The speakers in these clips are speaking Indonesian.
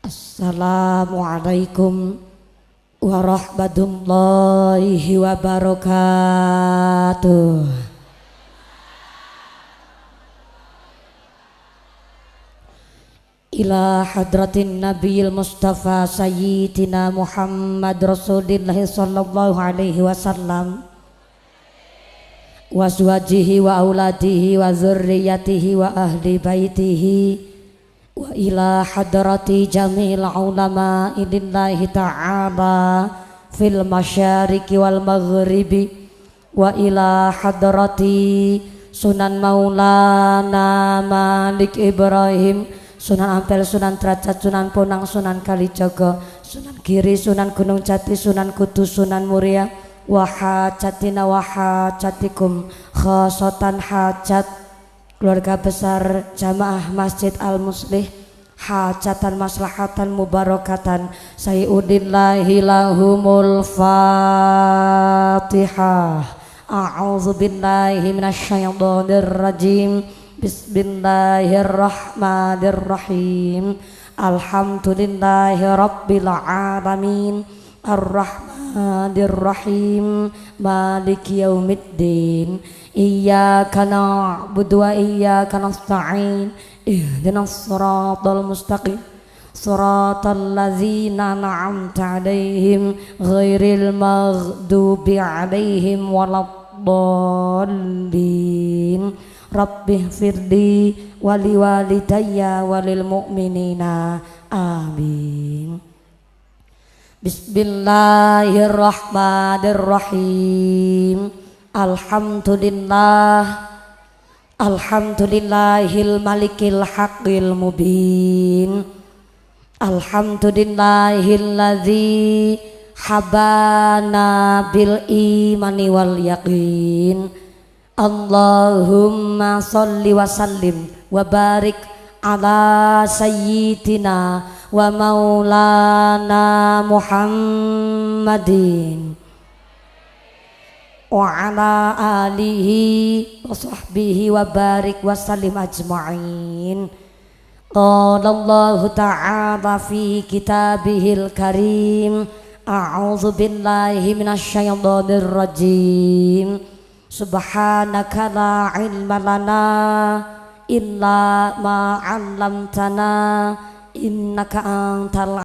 Assalamualaikum warahmatullahi wabarakatuh. Ila hadratin nabiyil mustafa sayyidina Muhammad rasulillah sallallahu alaihi wasallam wa azwajihi wa auladihi wa dzurriyyatihi wa ahli baitihi wa ila hadrati jamil ulama lillahi ta'ala fil masyariqi wal maghribi wa ila hadrati Sunan Maulana Malik Ibrahim, Sunan Ampel, Sunan Derajat, Sunan Ponang, Sunan Kalijaga, Sunan Giri, Sunan Gunung Jati, Sunan Kudus, Sunan Muria, wa hajatina wa hajatikum khosatan hajat keluarga besar jamaah Masjid Al-Muslih, hajatan maslahatan mubarakatan sayyudillahi lahumul fatihah. A'udzu billahi minasyaitonir rajim. Bismillahirrahmanirrahim. Alhamdulillahi rabbil alamin. Ar-Rahmanir-Rahim. Maliki yaumiddin. Iyyaka na'budu wa iyyaka nasta'in. Ihdinas siratal mustaqim. Siratal ladzina an'amta 'alaihim ghairil maghdubi 'alaihim waladdallin. Rabbighfirli wa liwalidayya walil mu'minina. Amin. Bismillahirrahmanirrahim. Alhamdulillahil malikil haqqil mubin. Alhamdulillahilladzi habana bil imani wal yaqin. Allahumma sholli wa sallim wa barik ala sayyidina wa maulana Muhammadin wa ala alihi wa sahbihi wa barik wa sallim ajma'in. Qala Allahu ta'ala fi kitabihil karim. A'udzu billahi minasyaitonir rajim. Subhanaka la ilma lana illa ma 'allamtana innaka antal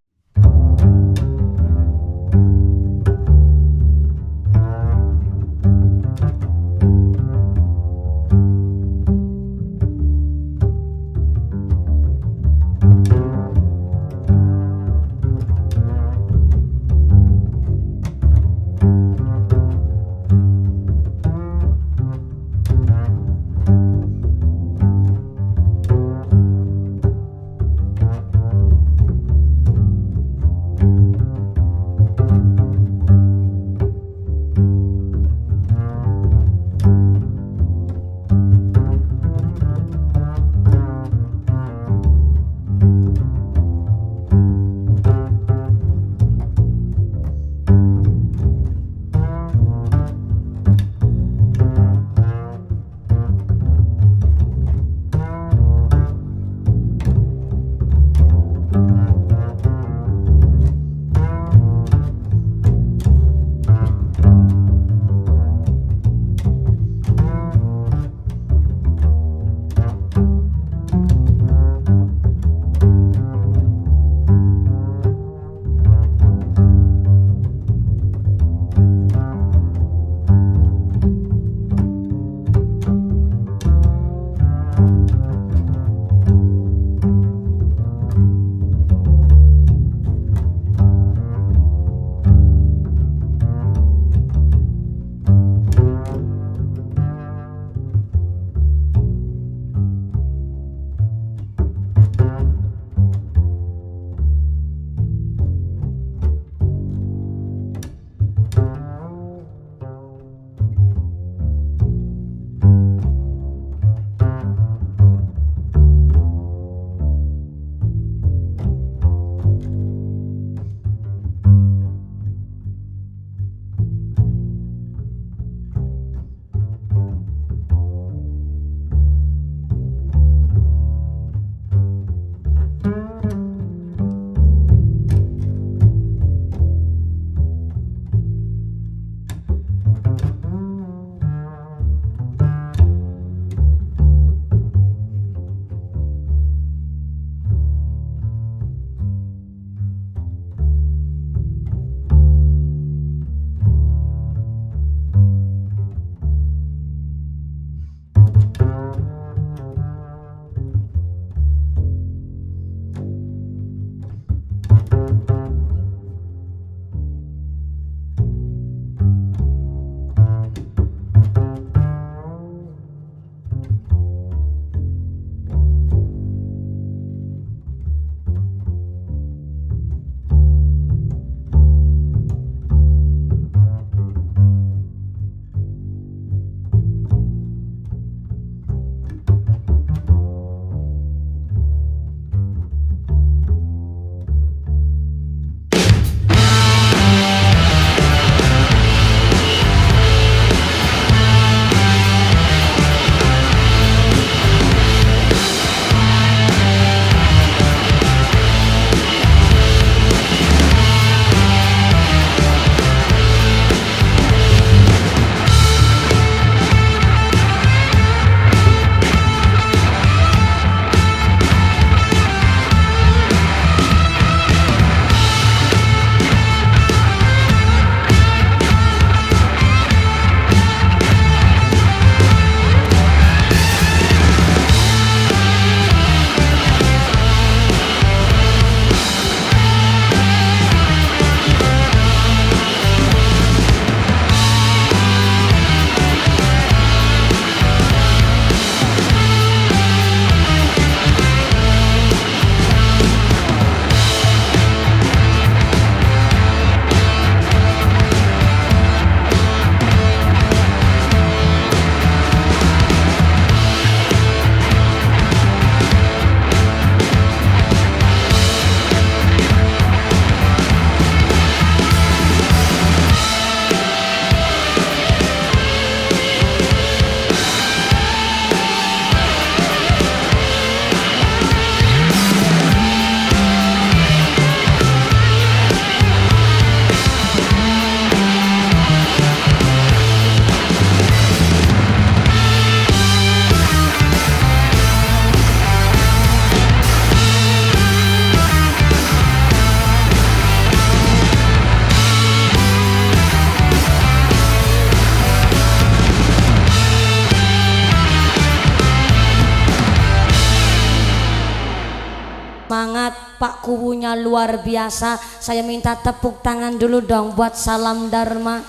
Pak Kuwunya luar biasa. Saya minta tepuk tangan dulu dong buat Salam Dharma.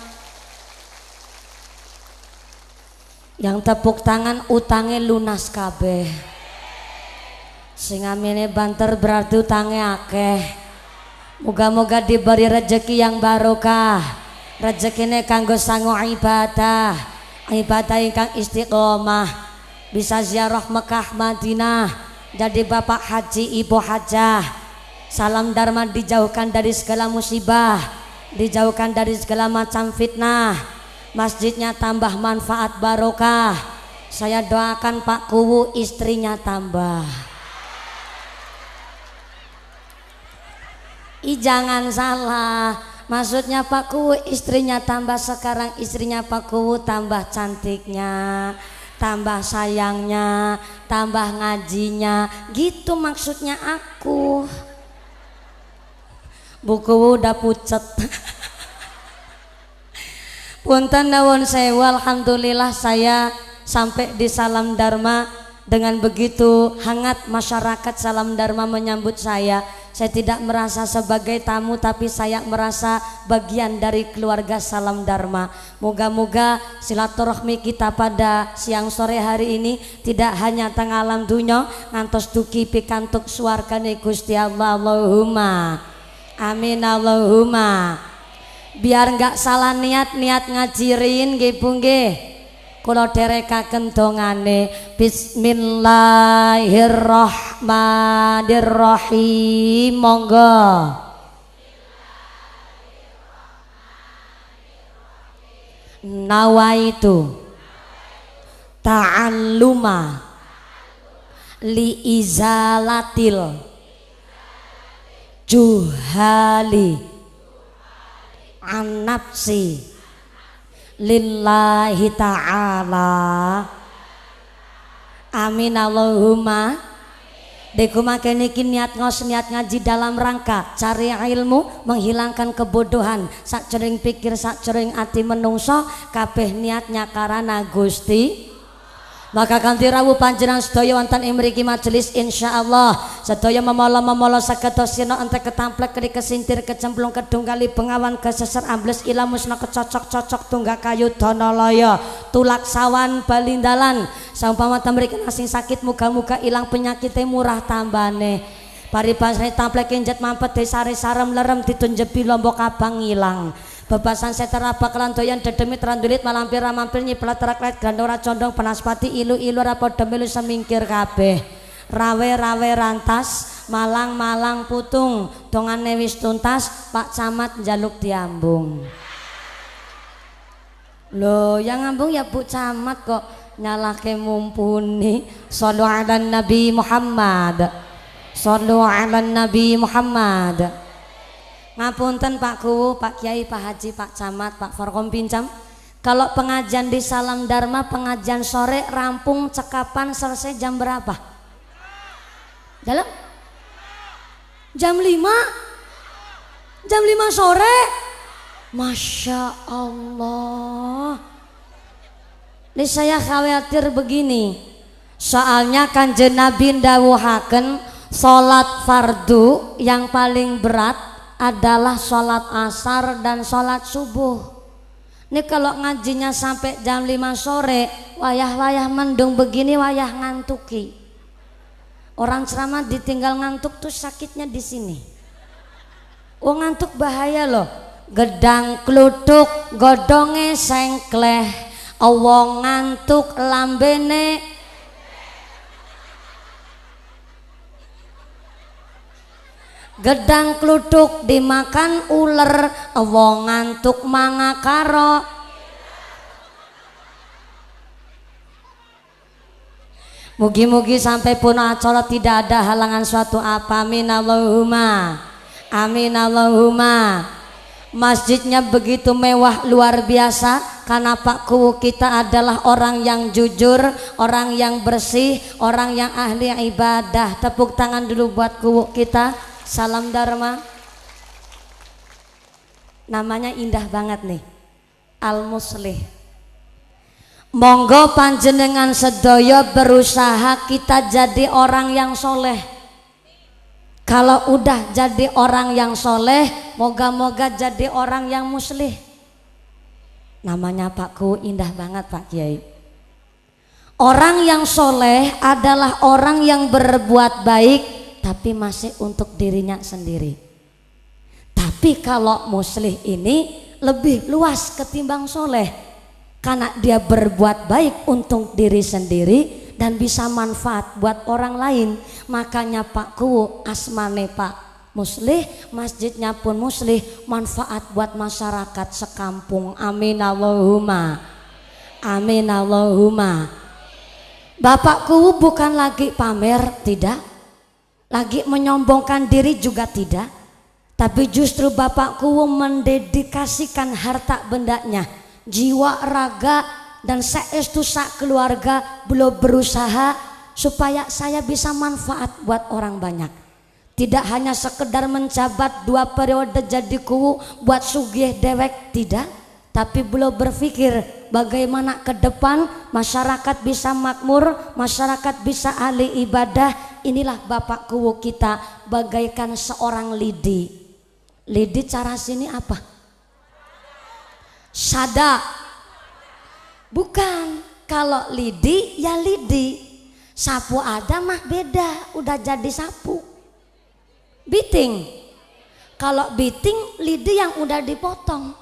Yang tepuk tangan utangnya lunas kabeh. Sing amine banter berarti utangnya akeh. Moga-moga diberi rezeki yang barokah. Rezekine kanggo sangu ibadah. Ibadah ingkang istiqomah. Bisa ziarah Mekah Madinah. Jadi bapak haji, ibu hajah. Salam Dharma dijauhkan dari segala musibah. Dijauhkan dari segala macam fitnah. Masjidnya tambah manfaat barokah. Saya doakan Pak Kuwu istrinya tambah. Jangan salah, maksudnya Pak Kuwu istrinya tambah. Sekarang istrinya Pak Kuwu tambah cantiknya, tambah sayangnya, tambah ngajinya, gitu maksudnya aku. Bu Kuwu udah pucet. Punten nuwun sewu, alhamdulillah saya sampai di Salam Dharma dengan begitu hangat masyarakat Salam Dharma menyambut saya. Saya tidak merasa sebagai tamu, tapi saya merasa bagian dari keluarga Salam Dharma. Moga-moga silaturahmi kita pada siang sore hari ini tidak hanya teng alam dunya, ngantos dugi pikantuk swargane Gusti Allah. Allahumma amin Allahumma. Biar enggak salah niat ngajirin nggih Bu nggih. Kula derekaken dongane. Bismillahirrahmanirrahim. Monggo. Nawaitu ta'alluma li izalatil juhali an nafsi lillahi ta'ala. Amin Allahumma. Dekumaken niki niat ngaji dalam rangka cari ilmu, menghilangkan kebodohan, sakjroning pikir sakjroning ati menungso, kabeh niatnya karana Gusti. Maka kanthi rawuh panjenengan sedaya wonten ing mriki majelis insyaallah sedaya memala saketosina entek ketamplek keri kesintir kecemplung kedung kali bengawan keseser ambles ilamusna kecocok-cocok tunggak kayu Danalaya tulak sawan balindalan saumpama mriki sing sakit muga-muga ilang penyakite murah tambane paribasane tamplek enjet mampet desare sarem lerem ditunjebi lombok abang ilang. Bebasan setera bakalan doyan dedemit randulit malampir ramampir nyiplat teraklet gandora condong penaspati ilu-ilu rapodo milu semingkir kabeh rawe-rawe rantas malang-malang putung dongane wis tuntas Pak Camat njaluk diambung. Loh yang ngambung ya Bu Camat kok nyalahke mumpuni. Shallu ala Nabi Muhammad. Shallu ala Nabi Muhammad. Ngapunten Pak Kuwu, Pak Kiai, Pak Haji, Pak Camat, Pak Forkom Pincam. Kalau pengajian di Salam Dharma, pengajian sore rampung cekapan selesai jam berapa? Dalam? Jam 5? Jam 5 sore? Masya Allah. Ini saya khawatir begini. Soalnya Kanjeng Nabi ndawuhaken salat fardu yang paling berat adalah sholat asar dan sholat subuh. Ini kalau ngajinya sampai jam 5 sore, wayah-wayah mendung begini, wayah ngantuki. Orang ceramah ditinggal ngantuk tuh sakitnya di sini. Oh ngantuk bahaya loh. Gedang kluthuk, godonge sengkleh, wong ngantuk lambene gedang kluthuk dimakan uler, wong ngantuk mangakaro. Mugi-mugi sampai pun acara tidak ada halangan suatu apa. Amin Allahumma. Amin Allahumma. Masjidnya begitu mewah luar biasa karena Pak Kuwu kita adalah orang yang jujur, orang yang bersih, orang yang ahli ibadah. Tepuk tangan dulu buat Kuwu kita. Salam Dharma. Namanya indah banget nih, Al Muslih. Monggo panjenengan sedaya berusaha kita jadi orang yang soleh. Kalau udah jadi orang yang soleh, moga-moga jadi orang yang muslih. Namanya Pak Ku indah banget Pak Kiai. Orang yang soleh adalah orang yang berbuat baik tapi masih untuk dirinya sendiri. Tapi kalau muslih ini lebih luas ketimbang soleh, karena dia berbuat baik untuk diri sendiri dan bisa manfaat buat orang lain. Makanya Pak Ku asmane Pak Muslih, masjidnya pun muslih, manfaat buat masyarakat sekampung. Amin Allahumma, amin Allahumma. Bapak Ku bukan lagi pamer, tidak, lagi menyombongkan diri juga tidak, tapi justru Bapak Ku mendedikasikan harta bendanya, jiwa, raga, dan saestu sak keluarga belum berusaha supaya saya bisa manfaat buat orang banyak. Tidak hanya sekedar menjabat 2 periode jadi kuwu buat sugih dewek, tidak, tapi belum berpikir bagaimana ke depan masyarakat bisa makmur, masyarakat bisa ahli ibadah. Inilah Bapak Kuwu kita bagaikan seorang lidi. Lidi cara sini apa? Sada. Bukan, kalau lidi ya lidi. Sapu ada mah beda, udah jadi sapu. Biting, kalau biting lidi yang udah dipotong.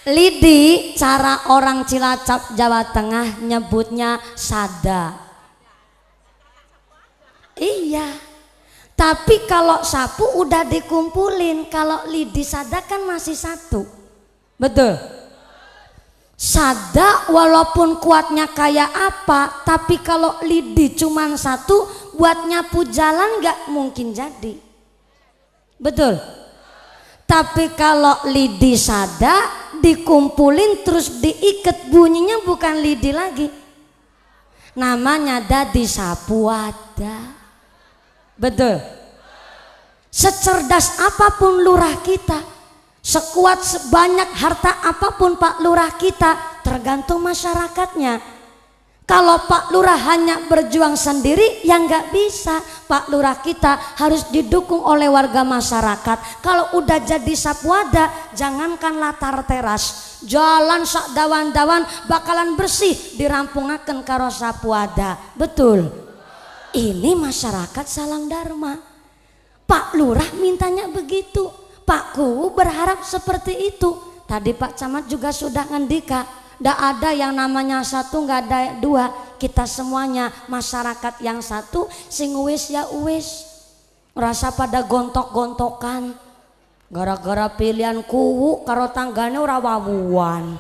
Lidi cara orang Cilacap Jawa Tengah nyebutnya sada. Iya, tapi kalau sapu udah dikumpulin, kalau lidi sada kan masih satu. Betul. Sada walaupun kuatnya kayak apa, tapi kalau lidi cuman satu, buat nyapu jalan gak mungkin jadi. Betul. Tapi kalau lidi sada dikumpulin terus diikat, bunyinya bukan lidi lagi, namanya dadi sapu ada. Betul. Secerdas apapun lurah kita, sekuat sebanyak harta apapun Pak Lurah kita, tergantung masyarakatnya. Kalau Pak Lurah hanya berjuang sendiri, ya nggak bisa. Pak Lurah kita harus didukung oleh warga masyarakat. Kalau udah jadi sapuada, jangankan latar teras, jalan sak dawan-dawan bakalan bersih dirampungaken karo sapuada. Betul. Ini masyarakat Salam Dharma. Pak Lurah mintanya begitu, Pak Kuwu berharap seperti itu. Tadi Pak Camat juga sudah ngendika, ndak ada yang namanya satu, nggak ada dua. Kita semuanya masyarakat yang satu, sing uwis ya uwis. Rasa pada gontok-gontokan gara-gara pilihan kuwu karo tanggane ora wawuan.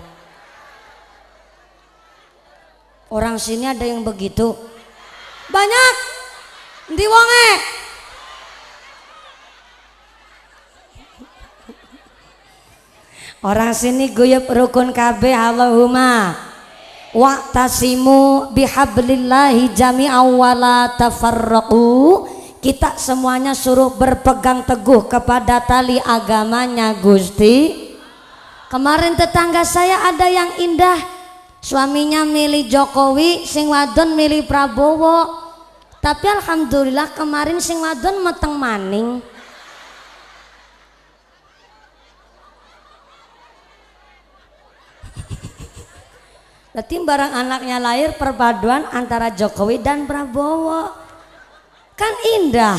Orang sini ada yang begitu? Banyak. Ndi wonge? Orang sini guyub rukun kabeh. Allahumma wa'tasimu bihablillahi jami'an wa la tafarraqu. Kita semuanya suruh berpegang teguh kepada tali agamanya Gusti. Kemarin tetangga saya ada yang indah, suaminya milih Jokowi, sing wadon milih Prabowo. Tapi alhamdulillah kemarin sing wadon meteng maning. Berarti barang anaknya lahir perpaduan antara Jokowi dan Prabowo, kan indah.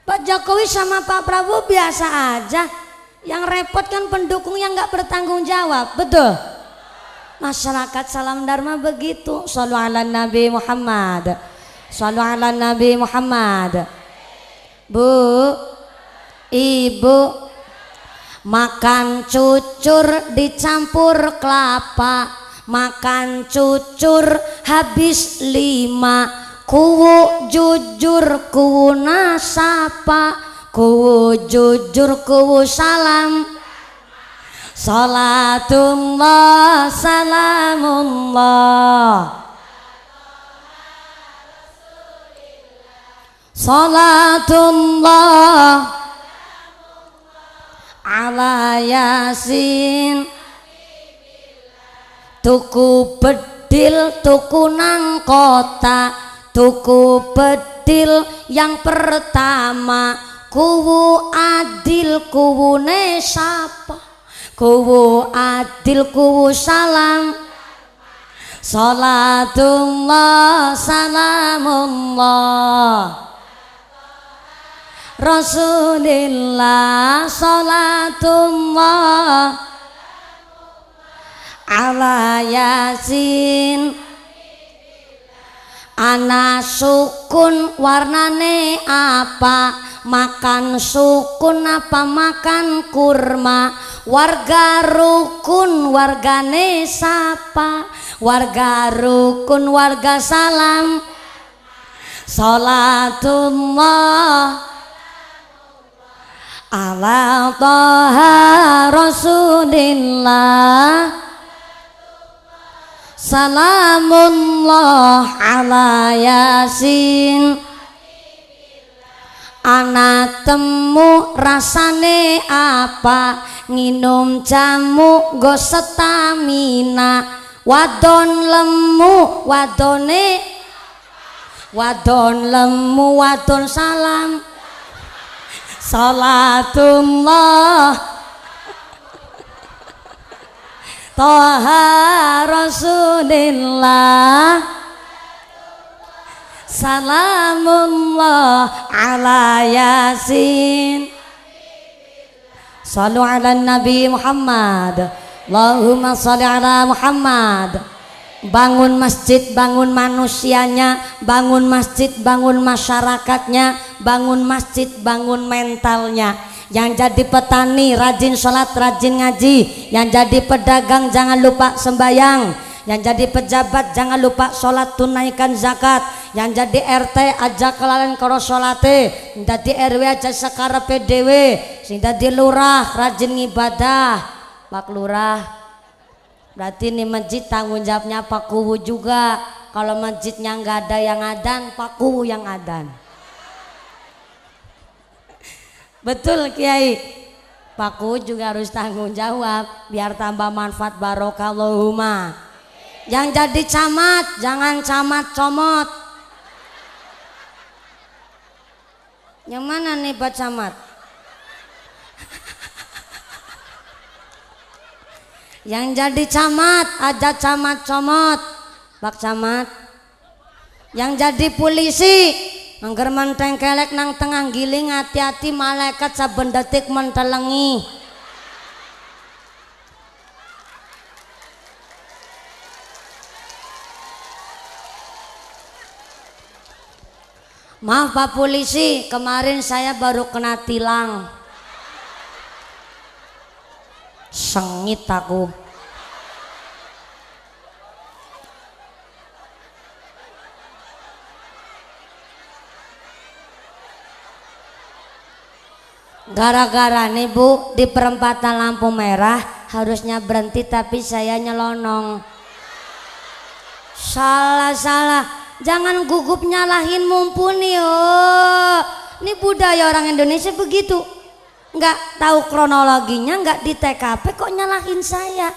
Pak Jokowi sama Pak Prabowo biasa aja, yang repot kan pendukung yang nggak bertanggung jawab. Betul. Masyarakat Salam Dharma begitu. Shallu ala Nabi Muhammad, shallu ala Nabi Muhammad. Bu, ibu, makan cucur dicampur kelapa, makan cucur habis 5. Kuwu jujur, kuwu nasapa, kuwu jujur, kuwu salam. Salatullah salamullah, salatullah ala Yasin. Tuku bedil tuku nang kota, tuku bedil yang pertama. Kuwu adil kuwune sapa, kuwu adil kuwu salam, salatullah salamullah Rasulillah, salatullah ala Yasin. Ana sukun warnane apa, makan sukun apa makan kurma. Warga rukun wargane sapa, warga rukun warga salam, salatullah ala Taha Rasulillah, salamullah ala Yasin. Ana temu rasane apa, nginum jamu go stamina. Wadon lemu wadone, wadon lemu wadon salam, salatullah Taha Rasulillah, salamullah ala Yasin. Sallu ala Nabi Muhammad, Allahumma salli ala Muhammad. Bangun masjid, bangun manusianya, bangun masjid, bangun masyarakatnya, bangun masjid, bangun mentalnya. Yang jadi petani rajin sholat, rajin ngaji. Yang jadi pedagang jangan lupa sembayang. Yang jadi pejabat jangan lupa sholat, tunaikan zakat. Yang jadi RT aja kelalen karo sholate. Yang jadi RW aja sakarepe dhewe. Sing jadi lurah rajin ibadah. Pak Lurah, berarti ini masjid tanggung jawabnya Pak Kuwu juga. Kalau masjidnya nggak ada yang adan, Pak Kuwu yang adan. Betul Kiai, Pak Kuwu juga harus tanggung jawab biar tambah manfaat barokah Allahumma. Yang jadi camat jangan camat comot. Yang mana nih Pak Camat? Yang jadi camat aja camat comot, Pak Camat. Yang jadi polisi angger menteng kelek nang tengah giling, hati-hati malaikat saben detik mentelengi. Maaf Pak Polisi, kemarin saya baru kena tilang. Sengit aku. Gara-gara nih Bu, di perempatan lampu merah harusnya berhenti tapi saya nyelonong. Salah. Jangan gugup nyalahin mumpuni. Oh, ini budaya orang Indonesia begitu. Nggak tahu kronologinya, nggak di TKP kok nyalahin saya.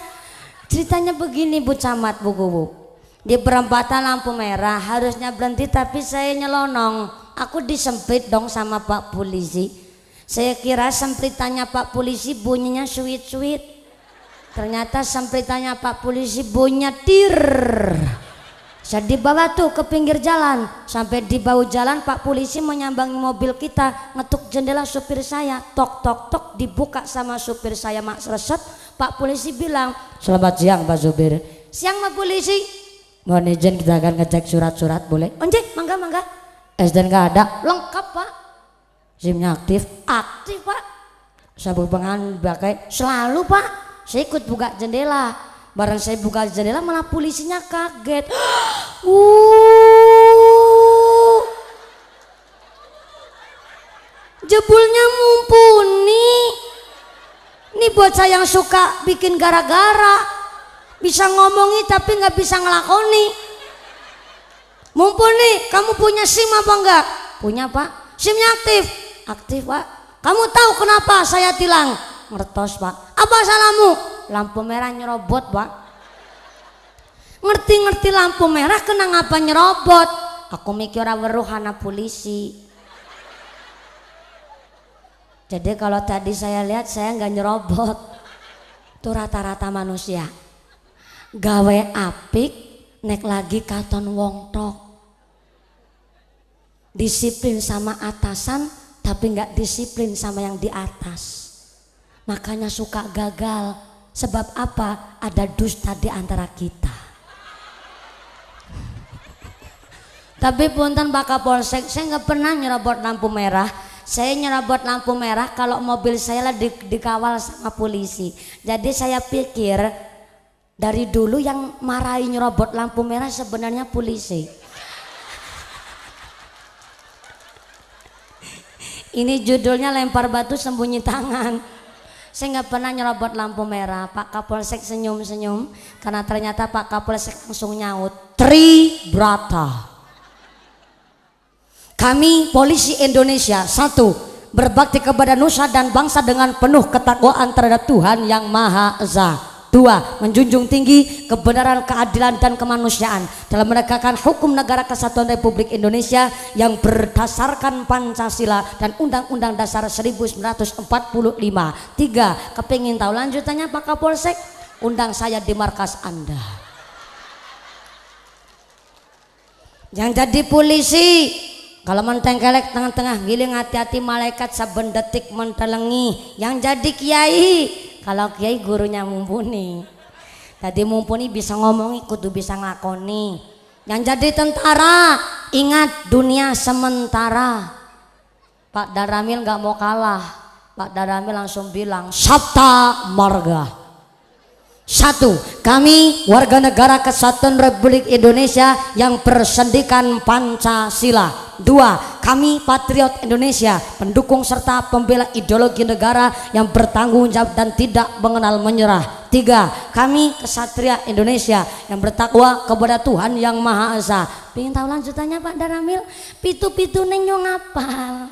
Ceritanya begini Bu Camat, Bu Kuwu. Di perempatan lampu merah harusnya berhenti tapi saya nyelonong. Aku disemprit dong sama Pak Polisi. Saya kira sempritannya Pak Polisi bunyinya sweet. Ternyata sempritannya Pak Polisi bunyinya tir. Saya dibawa tuh ke pinggir jalan. Sampai di bahu jalan Pak Polisi menyambangi mobil kita, ngetuk jendela supir saya, tok tok tok, dibuka sama supir saya mak reset. Pak Polisi bilang, selamat siang Pak Supir. Siang Pak Polisi. Mohon izin kita akan ngecek surat-surat boleh? Onje, mangga. SDN nggak ada, lengkap Pak. SIM-nya aktif Pak. Sabuk pengaman pakai selalu Pak. Saya ikut buka jendela. Barang saya buka jendela malah polisinya kaget. Jebulnya mumpuni. Ini buat saya yang suka bikin gara-gara. Bisa ngomongi tapi nggak bisa ngelakoni. Mumpuni, kamu punya SIM apa enggak? Punya Pak. SIM-nya aktif? Aktif Pak. Kamu tahu kenapa saya tilang? Ngertos Pak. Apa salahmu? Lampu merah nyerobot Pak. ngerti-ngerti lampu merah kena ngapa nyerobot. Aku mikir ora weruh ana polisi. Jadi kalau tadi saya lihat saya nggak nyerobot. Itu rata-rata manusia gawe apik nek lagi katon wong tok, disiplin sama atasan tapi nggak disiplin sama yang di atas, makanya suka gagal. Sebab apa? Ada dusta di antara kita. Tapi punten Pak Kapolsek, saya nggak pernah nyerobot lampu merah. Saya nyerobot lampu merah kalau mobil saya lah dikawal sama polisi. Jadi saya pikir dari dulu yang marahi nyerobot lampu merah sebenarnya polisi. Ini judulnya lempar batu sembunyi tangan. Saya nggak pernah nyerobot lampu merah. Pak Kapolsek senyum-senyum karena ternyata Pak Kapolsek langsung nyaut, Tribrata. Kami polisi Indonesia, satu, berbakti kepada nusa dan bangsa dengan penuh ketakwaan terhadap Tuhan Yang Maha Esa. Dua, menjunjung tinggi kebenaran, keadilan dan kemanusiaan dalam menegakkan hukum negara kesatuan Republik Indonesia yang berdasarkan Pancasila dan Undang-Undang Dasar 1945. Tiga, kepingin tahu lanjutannya Pak Kapolsek? Undang saya di markas Anda. Yang jadi polisi kalau mentengkelek tengah-tengah giling, hati-hati malaikat saben detik mentelengi. Yang jadi kiai, kalau kiai gurunya mumpuni. Tadi mumpuni bisa ngomongi, kudu bisa ngelakoni. Yang jadi tentara, ingat dunia sementara. Pak Daramil nggak mau kalah. Pak Daramil langsung bilang, Sabta Marga. Satu, kami warga negara kesatuan Republik Indonesia yang bersendikan Pancasila. Dua, kami patriot Indonesia, pendukung serta pembela ideologi negara yang bertanggung jawab dan tidak mengenal menyerah. Tiga, kami kesatria Indonesia yang bertakwa kepada Tuhan Yang Maha Esa. Pengen tahu lanjutannya Pak Daramil? Pitu-pitu neng nyong apal,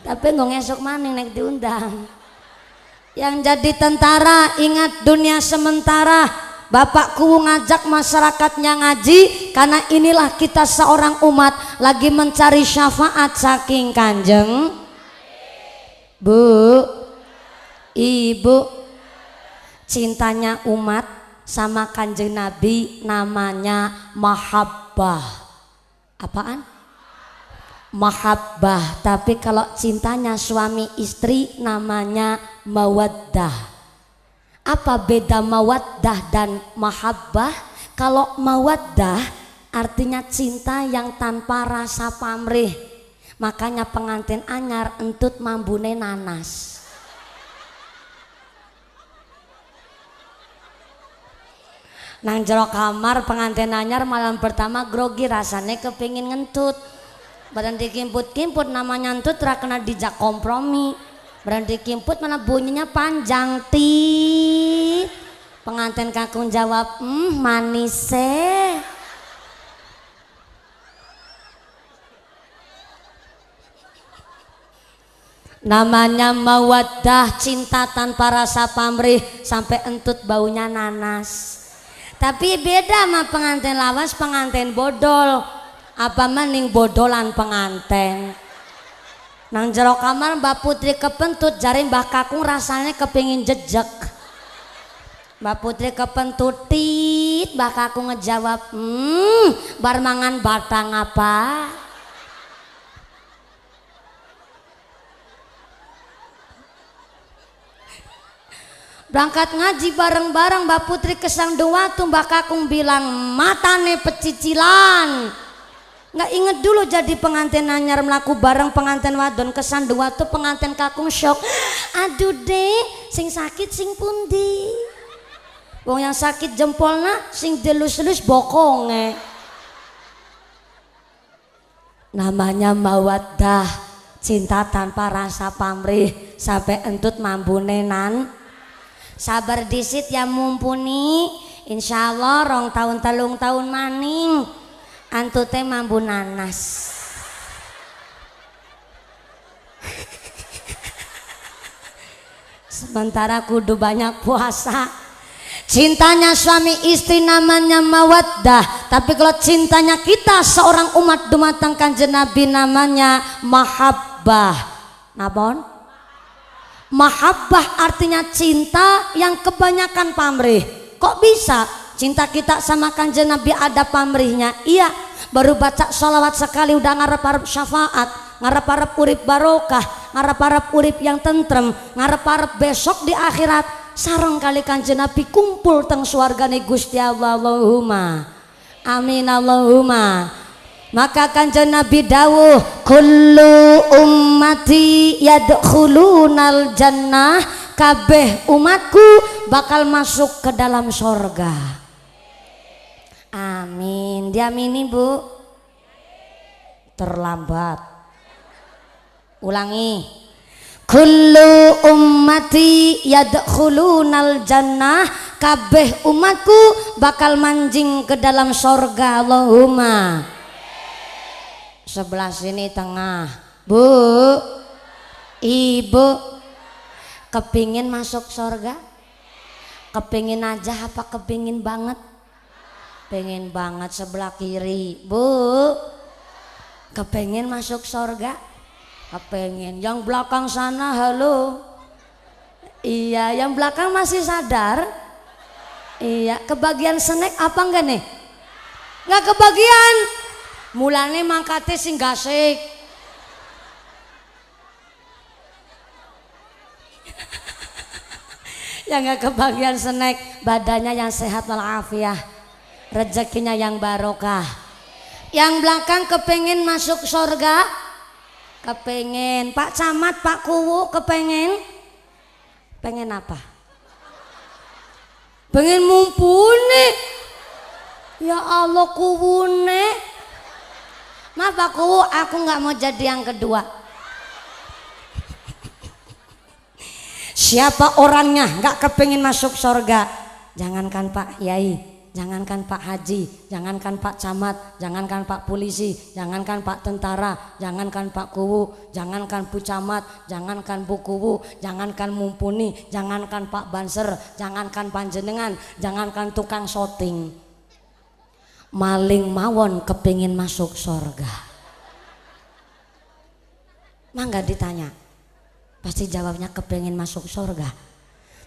tapi nggak ngesok maning nek diundang. Yang jadi tentara, ingat dunia sementara. Bapakku ngajak masyarakatnya ngaji karena inilah kita seorang umat lagi mencari syafaat saking Kanjeng Bu, Ibu. Cintanya umat sama Kanjeng Nabi namanya mahabbah. Apaan? Mahabbah. Tapi kalau cintanya suami istri namanya mawaddah. Apa beda mawaddah dan mahabbah? Kalau mawaddah artinya cinta yang tanpa rasa pamrih. Makanya pengantin anyar entut mambune nanas. Nang jero kamar pengantin anyar malam pertama grogi, rasanya kepingin ngentut. Badan dikimput-kimput namanya ngentut kena dijak kompromi. Badan dikimput mana bunyinya panjang tit. Pengantin kakung jawab, manis. Namanya mawaddah, cinta tanpa rasa pamrih sampai entut baunya nanas. Tapi beda sama pengantin lawas, pengantin bodol. Apa maning bodolan pengantin. Nang jero kamar Mbak Putri kepentut, jari Mbah Kakung rasanya kepingin jejek. Mbak Putri kepentut tit, Mbah Kakung ngejawab, bar mangan batang apa? Berangkat ngaji bareng-bareng Mbak Putri kesang dua tuh Mbah Kakung bilang, matane pecicilan. Nggak inget dulu jadi pengantin anyar melaku bareng pengantin wadon kesan dua tuh pengantin kakung syok. Aduh deh, sing sakit sing pundi? Wong yang sakit jempolna, sing delus-delus bokonge. Namanya mawaddah, cinta tanpa rasa pamrih sampai entut mambunenan. Sabar disit ya mumpuni, insya Allah rong tahun telung tahun maning. Antute mambu nanas. Sementara kudu banyak puasa. Cintanya suami istri namanya mawaddah, tapi kalau cintanya kita seorang umat dumateng Kanjeng Nabi namanya mahabbah. Napon? Mahabbah artinya cinta yang kebanyakan pamrih. Kok bisa cinta kita sama Kanjeng Nabi ada pamrihnya? Iya, baru baca sholawat sekali udah ngarep-arep syafaat, ngarep-arep urip barokah, ngarep-arep urip yang tentrem, ngarep-arep besok di akhirat sareng kali Kanjeng Nabi kumpul teng swargane Gusti Allah. Allahumma amin Allahumma. Maka Kanjeng Nabi dawuh kullu ummati yadkhulunal jannah, kabeh umatku bakal masuk ke dalam sorga. Amin, diamini Bu. Terlambat, ulangi. Kullu ummati yadkhulunal jannah, kabeh umatku bakal manjing ke dalam sorga. Allahumma. Sebelah sini tengah. Bu, ibu kepingin masuk sorga? Kepingin aja apa kepingin banget? Pengen banget. Sebelah kiri. Bu, kepingin masuk sorga? Kepengen. Yang belakang sana halo. Iya, yang belakang masih sadar. Iya, kebagian snack apa enggak nih? Enggak kebagian. Mulane mangkate sing gasik. Yang enggak kebagian snack, badannya yang sehat walafiat, rezekinya yang barokah. Yang belakang kepengen masuk surga? Kepengen. Pak Camat, Pak Kuwu kepengen? Pengen apa? Pengen mumpuni. Ya Allah Kuwune. Maaf Pak Kuwu, aku nggak mau jadi yang kedua. Siapa orangnya nggak kepengen masuk surga? Jangankan Pak Yai, jangankan Pak Haji, jangankan Pak Camat, jangankan Pak Polisi, jangankan Pak Tentara, jangankan Pak Kuwu, jangankan Bu Camat, jangankan Bu Kuwu, jangankan Mumpuni, jangankan Pak Banser, jangankan panjenengan, jangankan tukang syuting, maling mawon kepingin masuk surga. Mangga ditanya, pasti jawabnya kepingin masuk surga.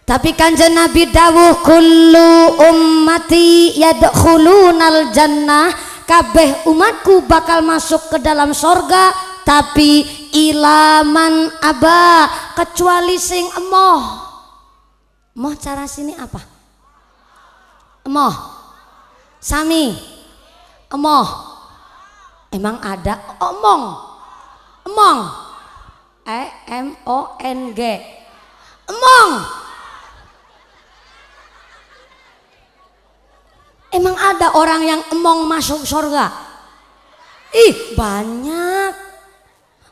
Tapi Kanjeng Nabi dawuh kullu ummati yadkhulunal jannah, kabeh umatku bakal masuk ke dalam sorga, tapi ilaman aba, kecuali sing emoh. Emoh cara sini apa? Emoh sami emoh. Emang ada omong? Emong EMONG emong. Emang ada orang yang emong masuk surga? Ih banyak.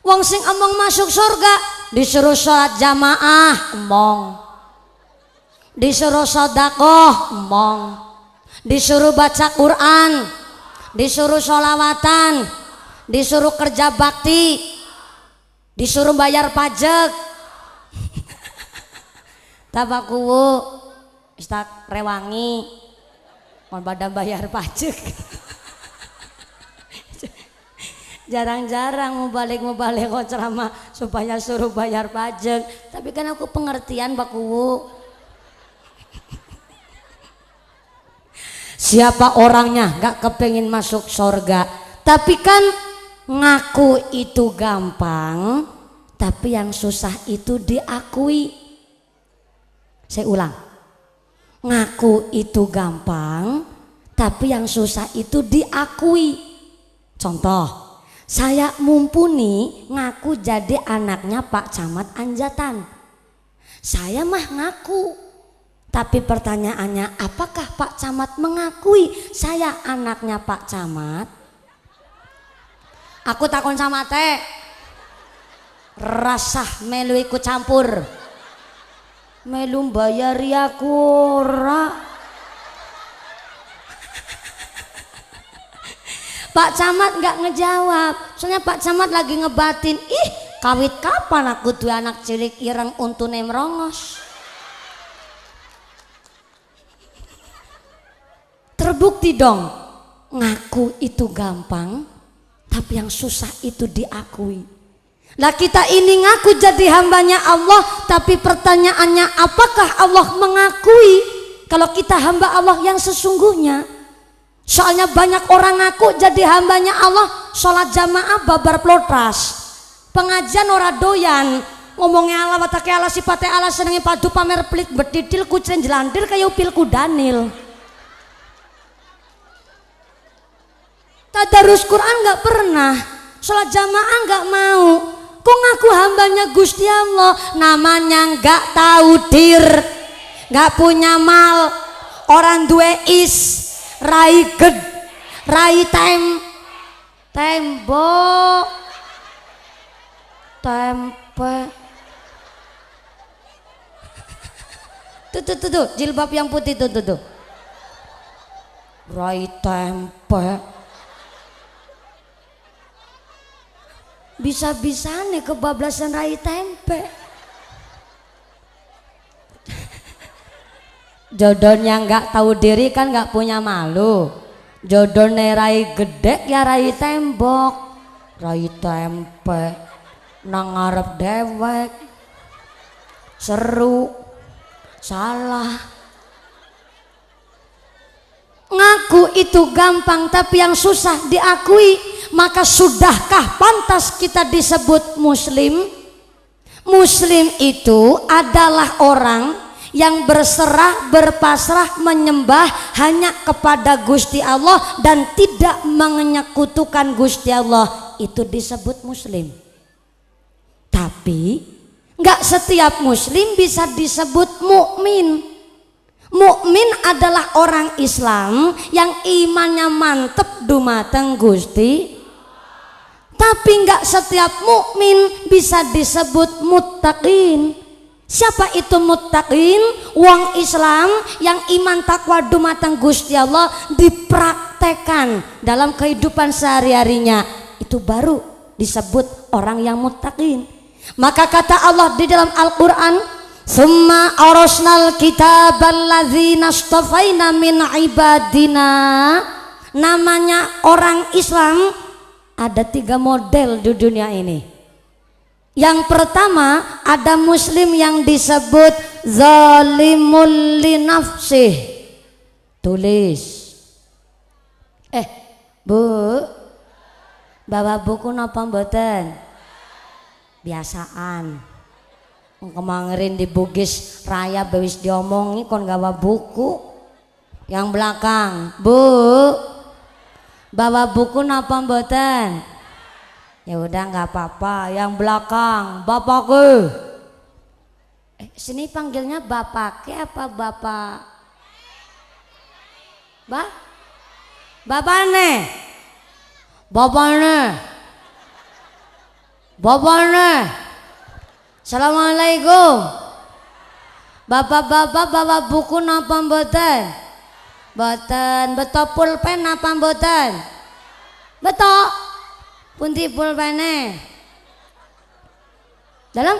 Wong sing emong masuk surga disuruh sholat jamaah emong, disuruh sedekah emong, disuruh baca Quran, disuruh sholawatan, disuruh kerja bakti, disuruh bayar pajak. Tabakuwu Ustaz Rewangi mau pada bayar pajak. Jarang-jarang mau balik kok ceramah supaya suruh bayar pajak. Tapi kan aku pengertian Bakuwu. Siapa orangnya gak kepengin masuk surga? Tapi kan ngaku itu gampang, tapi yang susah itu diakui. Saya ulang. Ngaku itu gampang, tapi yang susah itu diakui. Contoh, saya Mumpuni ngaku jadi anaknya Pak Camat Anjatan. Saya mah ngaku, tapi pertanyaannya apakah Pak Camat mengakui saya anaknya Pak Camat? Aku takon sama teh, rasah melu ikut campur. Melu bayari aku ora. Pak Camat nggak ngejawab, soalnya Pak Camat lagi ngebatin, ih kawit kapan aku tuh anak cilik ireng untune merongos. Terbukti dong, ngaku itu gampang, tapi yang susah itu diakui. Nah kita ini ngaku jadi hambanya Allah, tapi pertanyaannya apakah Allah mengakui kalau kita hamba Allah yang sesungguhnya? Soalnya banyak orang ngaku jadi hambanya Allah, sholat jamaah babar plotras, pengajian ora doyan, ngomongnya Allah watake Allah sifate Allah senengi padu pamer pelit betidil kucing jelandir kayak upil kudanil. Tadarus Quran nggak pernah, sholat jamaah nggak mau, kok ngaku hambanya Gusti Allah? Namanya nggak tahu dir, nggak punya mal, orang dua is, rai ged, rai tembok, tempe, tuh, jilbab yang putih tuh, rai tempe. Bisa-bisanya kebablasan rai tempe. Jodohnya nggak tahu diri kan nggak punya malu. Jodohnya rai gede ya rai tembok, rai tempe nang ngarep dewek, seru, salah. Ngaku itu gampang, tapi yang susah diakui. Maka sudahkah pantas kita disebut muslim? Muslim itu adalah orang yang berserah, berpasrah, menyembah hanya kepada Gusti Allah dan tidak menyekutukan Gusti Allah. Itu disebut muslim. Tapi nggak setiap muslim bisa disebut mukmin. Mukmin adalah orang Islam yang imannya mantep dumateng Gusti. Tapi nggak setiap mukmin bisa disebut muttaqin. Siapa itu muttaqin? Wong Islam yang iman takwa dumateng Gusti Allah dipraktekan dalam kehidupan sehari-harinya, itu baru disebut orang yang muttaqin. Maka kata Allah di dalam Al-Qur'an, "Summa arasnal kitabal ladzina astafaina min ibadina." Namanya orang Islam ada 3 model di dunia ini. Yang pertama, ada muslim yang disebut zalimul li nafsih. Tulis. Bu, bawa buku napa mboten? Biasaan. Kemarin di Bugis Raya bewis diomongi kon gawa buku. Yang belakang, Bu, bawa buku napa mboten? Ya udah nggak apa-apa. Yang belakang, bapakku. Sini panggilnya bapaknya apa bapak? Bapakne. Assalamualaikum. Bapak-bapak bawa buku napa mboten? Mboten. Beto pulpen napa mboten? Beto. Pundi pulpene? Dalam?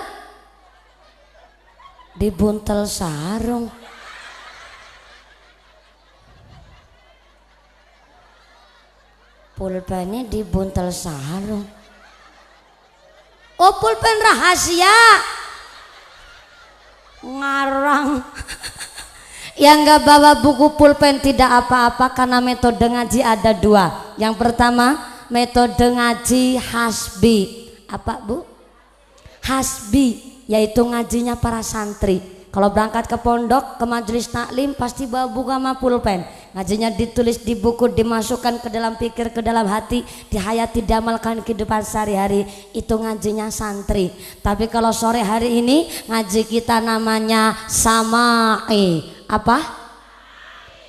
Dibuntel sarung. Pulpennya dibuntel sarung. Oh, pulpen rahasia. Ngarang. Yang nggak bawa buku pulpen tidak apa-apa, karena metode ngaji ada 2. Yang pertama, metode ngaji hasbi. Apa Bu? Hasbi, yaitu ngajinya para santri. Kalau berangkat ke pondok, ke majelis taklim, pasti bawa buku sama pulpen. Ngajinya ditulis di buku, dimasukkan ke dalam pikir, ke dalam hati, dihayati, diamalkan kehidupan sehari-hari. Itu ngajinya santri. Tapi kalau sore hari ini ngaji kita namanya sama'i. Apa?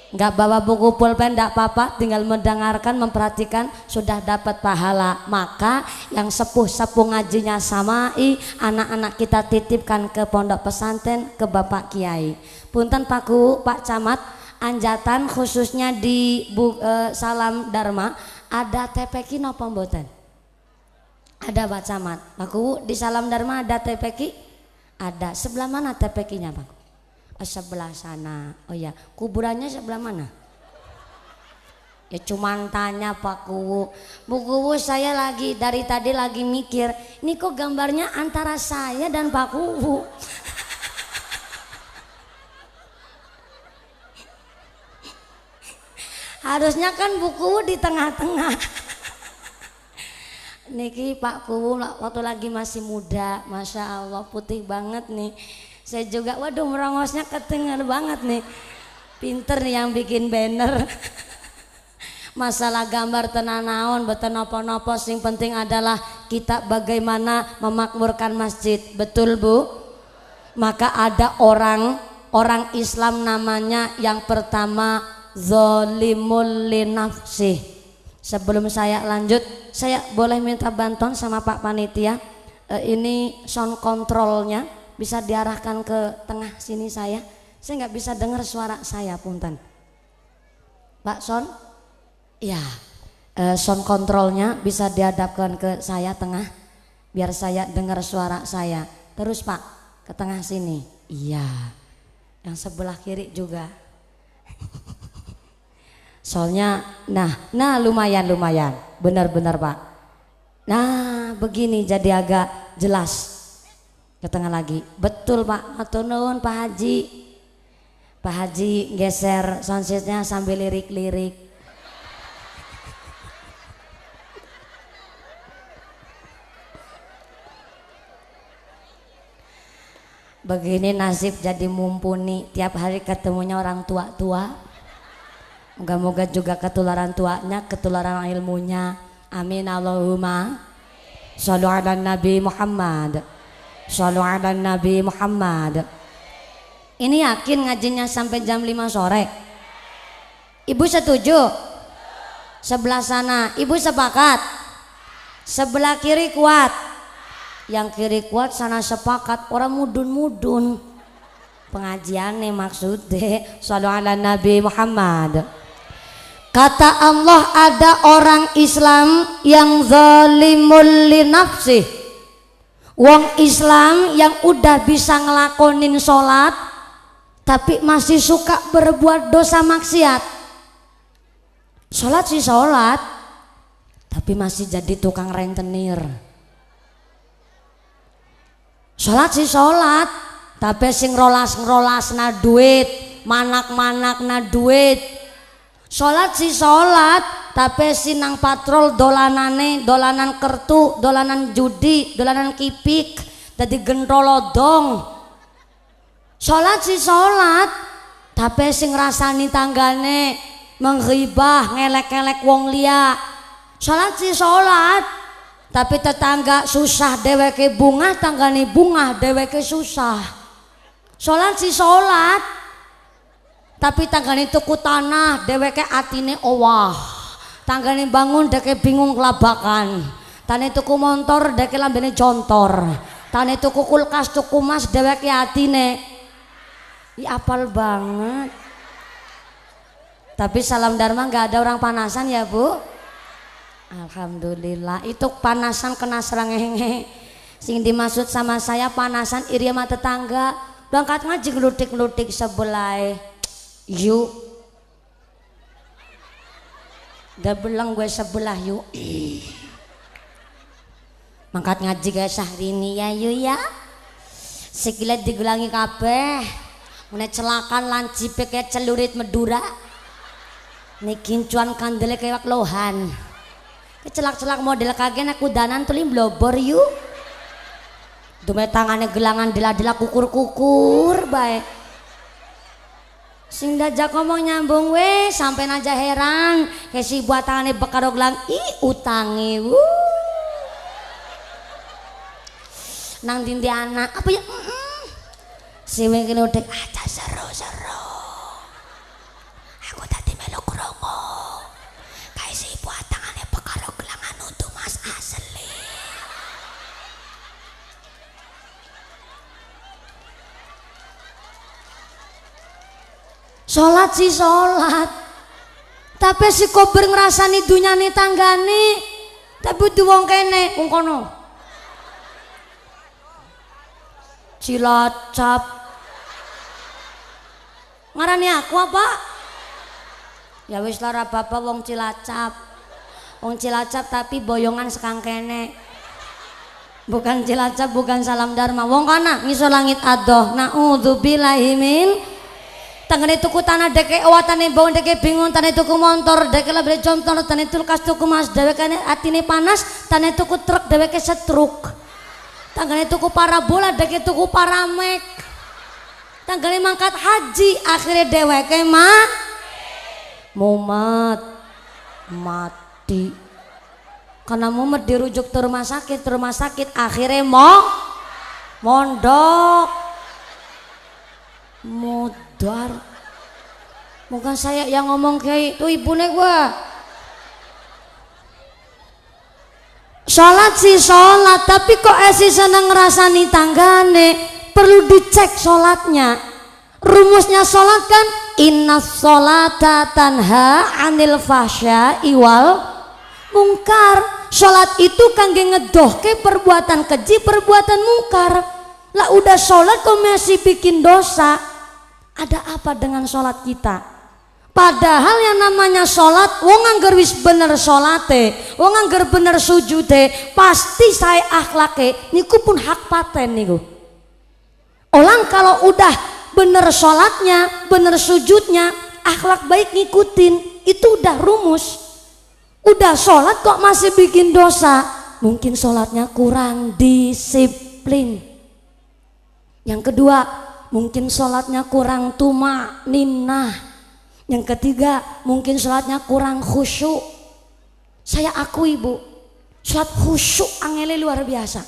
Nggak bawa buku pulpen nggak apa-apa, tinggal mendengarkan, memperhatikan, sudah dapat pahala. Maka yang sepuh-sepuh ngajinya sama'i, anak-anak kita titipkan ke pondok pesantren, ke Bapak Kiai. Punten Paku, Pak Camat, Anjatan khususnya di Salam Dharma ada TPQ napa mboten? Ada Pak Camat. Paku di Salam Dharma ada TPQ? Ada. Sebelah mana TPQ-nya Pak? Sebelah sana. Oh ya, kuburannya sebelah mana? Ya cuman tanya Pak Kuwu. Bu Kuwu, saya lagi dari tadi lagi mikir, ini kok gambarnya antara saya dan Pak Kuwu. Harusnya kan Bu Kuwu di tengah-tengah. Niki Pak Kuwu waktu lagi masih muda, Masya Allah putih banget nih. Saya juga, waduh merongosnya kedengar banget nih. Pinter nih yang bikin banner. Masalah gambar tenanaon beten nopo-nopo, sing penting adalah kita bagaimana memakmurkan masjid. Betul Bu? Maka ada orang Islam namanya yang pertama zolimul linafsih. Sebelum saya lanjut, saya boleh minta bantuan sama Pak Panitia. Ini sound controlnya bisa diarahkan ke tengah sini saya nggak bisa dengar suara saya, punten Pak Son. Ya, sound controlnya bisa dihadapkan ke saya tengah biar saya dengar suara saya. Terus Pak ke tengah sini. Iya, yang sebelah kiri juga. Soalnya nah lumayan benar-benar Pak. Nah begini jadi agak jelas. Ke tengah lagi. Betul Pak, matur nuwun Pak Haji. Pak Haji geser soundsetnya sambil lirik-lirik. Begini nasib jadi mumpuni, tiap hari ketemunya orang tua-tua. Moga-moga juga ketularan tuanya, ketularan ilmunya. Amin Allahumma. Shallu ala Nabi Muhammad. Shallu ala Nabi Muhammad. Ini yakin ngajinya sampai jam 5 sore? Ibu setuju? Sebelah sana, ibu sepakat? Sebelah kiri kuat? Yang kiri kuat sana sepakat, orang mudun-mudun. Pengajian nih maksudnya. Shallu ala Nabi Muhammad. Kata Allah, ada orang Islam yang zalimul linafsih. Wong Islam yang udah bisa ngelakonin sholat tapi masih suka berbuat dosa maksiat. Sholat sih sholat tapi masih jadi tukang rentenir. Sholat sih sholat tapi sing rolas na duit, manak na duit. Sholat sih sholat tapi sinang patrol dolanane, dolanan kertu, dolanan judi, dolanan kipik, jadi gendrolodong. Sholat sih sholat tapi sing rasani tanggane menghibah, ngelek-ngelek wong liya. Sholat sih sholat tapi tetangga susah deweke bunga, tanggane bunga deweke susah. Sholat sih sholat tapi tanggane tuku tanah deweke atine owah, tanggane bangun deke bingung kelabakan, tane tuku motor deke lambene jontor, tane tuku kulkas tuku mas deweke atine apal banget. Tapi salam dharma nggak ada orang panasan ya Bu. Alhamdulillah. Itu panasan kena serangenge. Sing dimaksud sama saya panasan iri sama tetangga, berangkat ngaji ngelutik-ngelutik sebelah. Yuk udah bilang gue sebelah yuk. Mangkat ngaji guys Syahrini ya yuk ya. Sekilat digulangi kabeh. Mune celakan lancipe kayak celurit Madura. Niki cuan kandele kayak lohan. Kecelak-celak model kagen aku danan tulim blobor yuk. Dume tangane gelangan dila-dila kukur-kukur baik. Sing dajak ngomong nyambung we sampai aja heran kayak si buat tangane bekarog lang utangi nang dindi anak apa ya si mungkin udah aja seru-seru aku tadi melu krongo kayak si buat tangane bekarog lang untuk mas asli. Sholat sih sholat tapi si kober ngerasani dunyane tanggane tapi di wong kene wong kono Cilacap ngarani aku apa Ya wis lara bapak wong Cilacap. Wong Cilacap tapi boyongan sekang kene. Bukan Cilacap, bukan Salam Dharma. Wong kana ngisor langit adoh. Naudzubillahi min. Tangane tuku tanah deke watane bawon deke bingung tane tuku motor deke lebih contoh tane tulkas tuku mas dewek kane atine panas tane tuku truk dewek setruk. Tangane tuku parabola deke tuku paramek. Tangane mangkat haji akhirnya deweke mumet mati karena mumet dirujuk ke rumah sakit akhirnya mondok modar. Bukan saya yang ngomong kayak itu ibune gua. Sholat sih sholat tapi kok esi seneng ngerasani tanggane perlu dicek sholatnya. Rumusnya sholat kan inna sholata tanha anil fahsya'i wal mungkar. Sholat itu kangge ngedohke perbuatan keji perbuatan mungkar. Lah udah sholat kok masih bikin dosa, ada apa dengan sholat kita? Padahal yang namanya sholat wong angger wis bener sholate wong angger bener sujude pasti saya akhlake niku pun hak paten niku. Orang kalau udah bener sholatnya bener sujudnya akhlak baik ngikutin itu udah rumus. Udah sholat kok masih bikin dosa, mungkin sholatnya kurang disiplin. Yang kedua mungkin sholatnya kurang tumaninah. Yang ketiga mungkin sholatnya kurang khusyuk. Saya akui bu, sholat khusyuk angele luar biasa.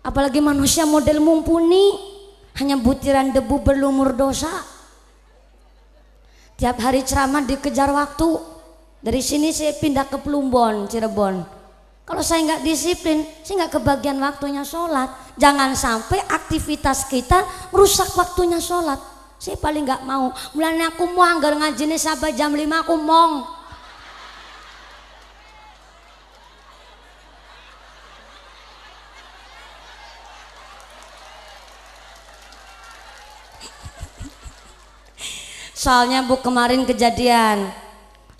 Apalagi manusia model mumpuni, hanya butiran debu berlumur dosa. Tiap hari ceramah dikejar waktu. Dari sini saya pindah ke Plumbon, Cirebon. Kalau saya nggak disiplin, saya nggak kebagian waktunya sholat. Jangan sampai aktivitas kita merusak waktunya sholat. Saya paling nggak mau. Mulanya aku mau anggar ngajine sampai jam 5 aku mong. Soalnya bu kemarin kejadian.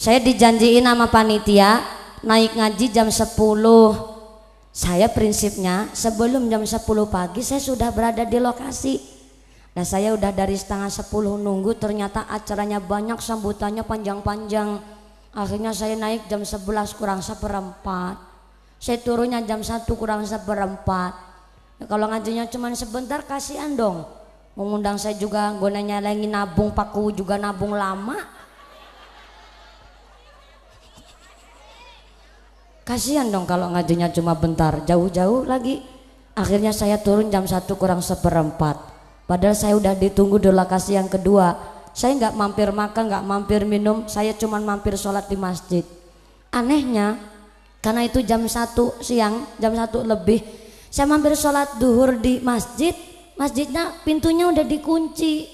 Saya dijanjiin sama panitia naik ngaji jam 10. Saya prinsipnya sebelum jam 10 pagi saya sudah berada di lokasi. Nah saya udah dari setengah 10 nunggu, ternyata acaranya banyak, sambutannya panjang-panjang. Akhirnya saya naik jam 11 kurang seperempat. Saya turunnya jam 1 kurang seperempat. Nah, kalau ngajinya cuma sebentar kasihan dong. Mengundang saya juga gonanya lagi nabung paku juga nabung lama. Kasihan dong kalau ngajinya cuma bentar, jauh-jauh lagi. Akhirnya saya turun jam 1 kurang seperempat. Padahal saya udah ditunggu di lokasi yang kedua. Saya nggak mampir makan, nggak mampir minum, saya cuma mampir sholat di masjid. Anehnya, karena itu jam 1 siang, jam 1 lebih, saya mampir sholat duhur di masjid. Masjidnya pintunya udah dikunci.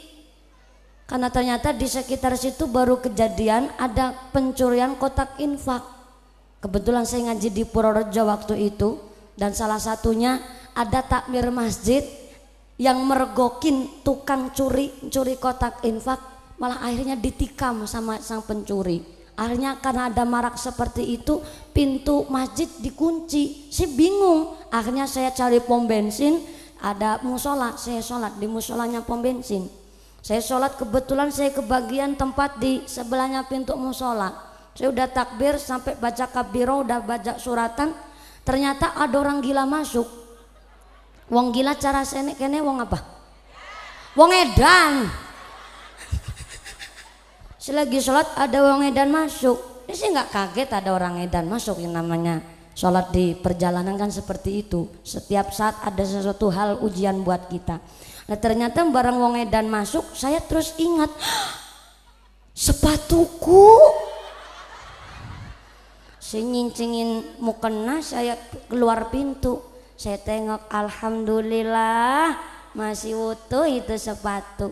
Karena ternyata di sekitar situ baru kejadian ada pencurian kotak infak. Kebetulan saya ngaji di Purworejo waktu itu, dan salah satunya ada takmir masjid yang mergokin tukang curi kotak infak, malah akhirnya ditikam sama sang pencuri. Akhirnya karena ada marak seperti itu, pintu masjid dikunci. Saya bingung, akhirnya saya cari pom bensin, ada musola, saya sholat di musolanya pom bensin. Saya sholat, kebetulan saya kebagian tempat di sebelahnya pintu musola. Saya udah takbir sampai baca kabiro, udah baca suratan, ternyata ada orang gila masuk. Wong gila cara senek kene wong apa? Wong edan. Selagi sholat ada wong edan masuk. Ini sih nggak kaget ada orang edan masuk, yang namanya sholat di perjalanan kan seperti itu. Setiap saat ada sesuatu hal ujian buat kita. Nah ternyata bareng wong edan masuk, saya terus ingat sepatuku. Saya nyincingin mukena, saya keluar pintu, saya tengok, alhamdulillah masih utuh itu sepatu.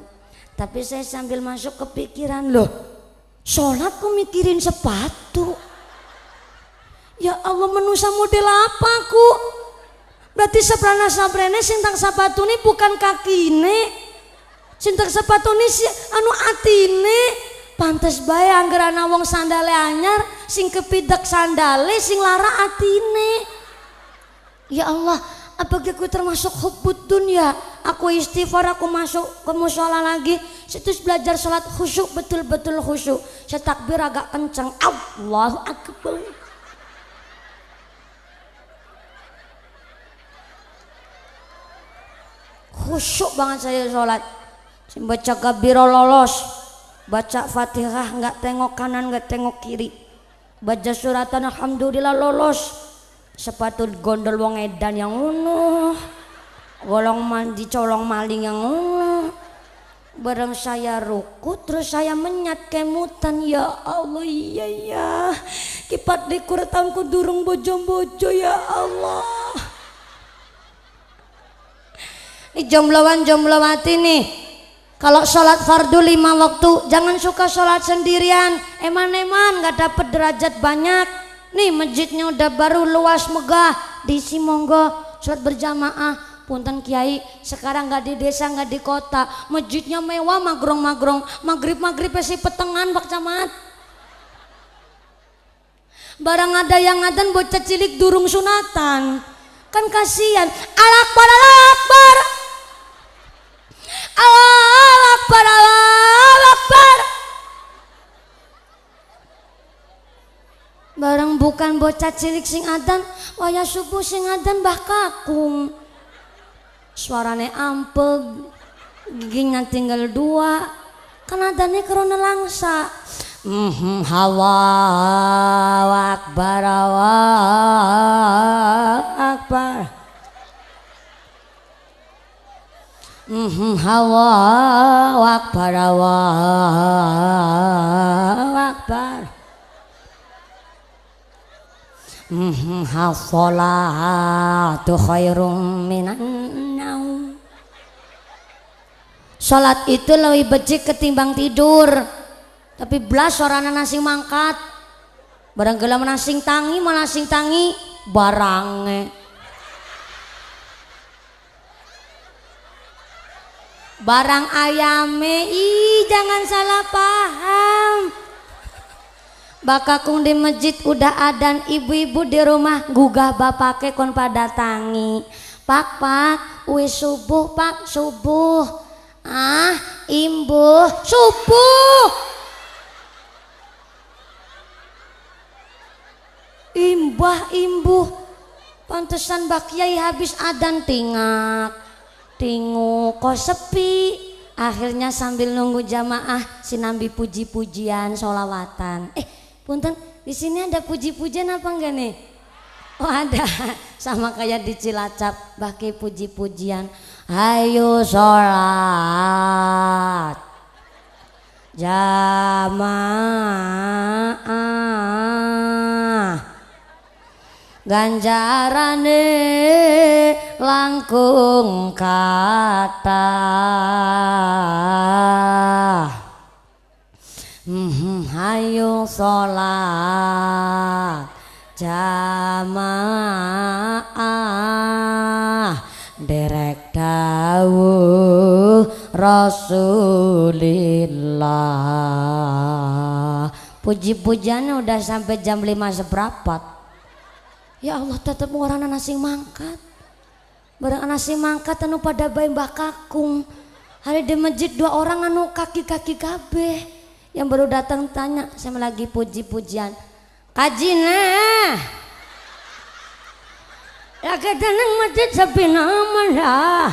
Tapi saya sambil masuk kepikiran, loh sholat kok mikirin sepatu? Ya Allah, manusia model apa aku? Berarti seprana saprene sintang sepatu ini bukan kakine, sintang sepatu ini si anu atine. pantes bae angger ana wong sandale anyar sing kepidek sandale sing lara atine. Ya Allah, apakah aku termasuk hubbud dunya? Aku istighfar, aku masuk ke mushola lagi, terus belajar sholat khusyuk, betul-betul khusyuk. Saya takbir agak kencang, Allahu Akbar. Khusyuk banget saya sholat. Saya baca kabiro lolos, baca fatihah nggak tengok kanan nggak tengok kiri, baca suratan alhamdulillah lolos. Sepatu gondol wong edan yang ngono, golong mandi colong maling yang ngono. Bareng saya ruku terus saya menyat kemutan, ya Allah, iya ya kipat likur tangku durung bojo-bojo, ya Allah. Ini jomblowan-jomblowati nih, kalau sholat fardu 5 waktu jangan suka sholat sendirian, eman-eman gak dapet derajat banyak. Nih masjidnya udah baru luas megah, diisi monggo sholat berjamaah. Punten Kiai, sekarang nggak di desa nggak di kota, masjidnya mewah, magrong-magrong, maghrib si petengan Pak Camat. Barang ada yang ngadan bocah cilik durung sunatan, kan kasihan. Allah Akbar, Allah Akbar, Allah Akbar, Allah Akbar. Barang bukan bocah cilik sing adan, waya subuh sing adan Mbah Kakung. Suarane ampeg, giginya tinggal 2, kan adannya kerona langsa. Hawa Akbar, Allah Akbar. Hawa Akbar, Allah Akbar. As-salatu khairum minan naum. Salat itu lebih becik ketimbang tidur. Tapi belas orangna nasing mangkat. Barang geula nasing tangi malah sing tangi barange. Barang ayame, jangan salah paham. Bakakung di masjid udah adan, ibu-ibu di rumah gugah bapake kon pada tangi. Pak, wis subuh Pak, subuh. Imbuh, subuh. Imbah, imbuh. Pantesan Mbak Kiai habis adan tingak. Tingu kok sepi. Akhirnya sambil nunggu jamaah sinambi puji-pujian sholawatan. Punten, di sini ada puji-pujian apa enggak nih? Oh ada, sama kayak di Cilacap, pakai puji-pujian. Ayo sholat jamaah, ganjarane langkung kata. Hayu sholat jamaah, derek dawuh Rasulillah. Puji-pujiannya udah sampai jam 5 seperempat. Ya Allah, tetep orang nasi mangkat. Barang nasi mangkat anu pada bayi Mbah Kakung. Hari di masjid 2 orang anu kaki-kaki kabeh. Yang baru datang tanya, sama lagi puji-pujian. Kajina lagi tenang masjid sepi nama lah.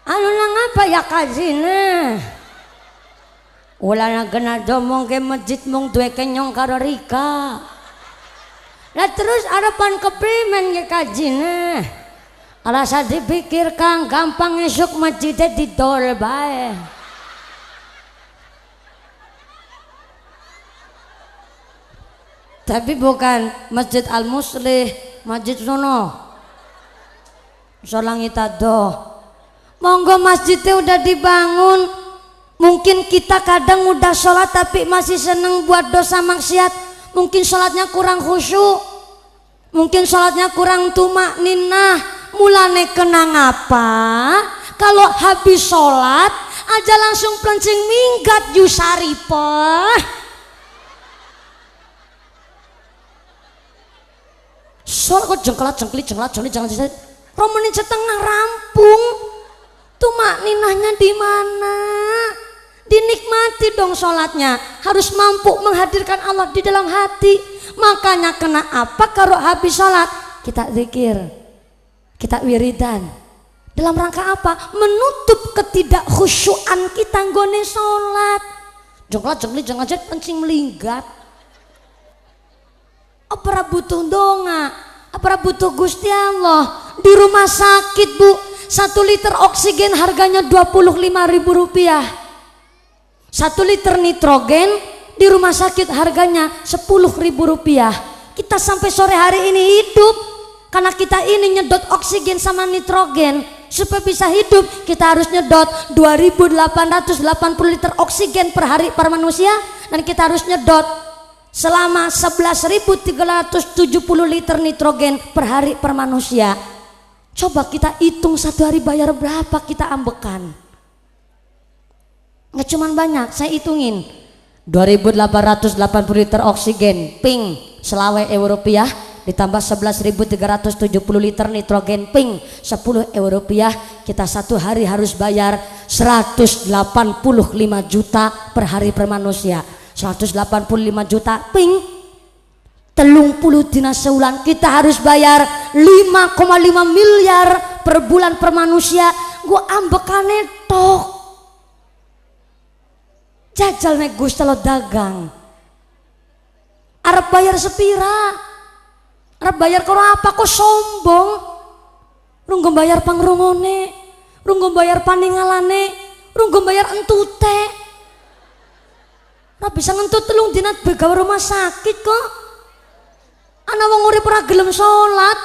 Anu lang apa ya kajina? Ulah na kena domong ke masjid mong duwe kenyong karo Rika. Lah terus harapan keprimen ke kajina? Alasa dipikirkan gampang esuk masjidnya didol bae. Tapi bukan Masjid Al-Muslih, Masjid sono Solangi Tado. Monggo masjidnya udah dibangun. Mungkin kita kadang udah sholat tapi masih seneng buat dosa maksiat. Mungkin sholatnya kurang khusyuk, mungkin sholatnya kurang tumak ninah. Mulane kenang apa? Kalau habis sholat aja langsung plencing minggat Yusaripah. Soal kok jengkelat jangan romenin setengah rampung. Tuh mak ninahnya di mana? Dinikmati dong sholatnya. Harus mampu menghadirkan Allah di dalam hati. Makanya kena apa kalau habis sholat kita zikir, kita wiridan. Dalam rangka apa? Menutup ketidakkhusyuan kita nggone sholat. Jengkelat jangan pencing melinggat. Apa butuh donga? Apa butuh Gusti Allah? Di rumah sakit bu, 1 liter oksigen harganya Rp25.000. 1 liter nitrogen di rumah sakit harganya Rp10.000. Kita sampai sore hari ini hidup karena kita ini nyedot oksigen sama nitrogen. Supaya bisa hidup kita harus nyedot 2.880 liter oksigen per hari per manusia, dan kita harus nyedot selama 11.370 liter nitrogen per hari per manusia. Coba kita hitung satu hari bayar berapa kita ambekan. Nggak cuman banyak, saya hitungin 2.880 liter oksigen ping Rp10 ditambah 11.370 liter nitrogen ping Rp10. Kita satu hari harus bayar 185 juta per hari per manusia. 185 juta ping 30 dina seulan kita harus bayar 5,5 miliar per bulan per manusia. Gua ambekane tok jajal nek Gusti lo dagang arep bayar sepira, arep bayar karo apa kok sombong, runggo bayar pangrungone, runggo bayar paningalane, runggo bayar entute. Nah bisa ngentut telung dinat begawe rumah sakit kok. Ana wong urip ora gelem salat,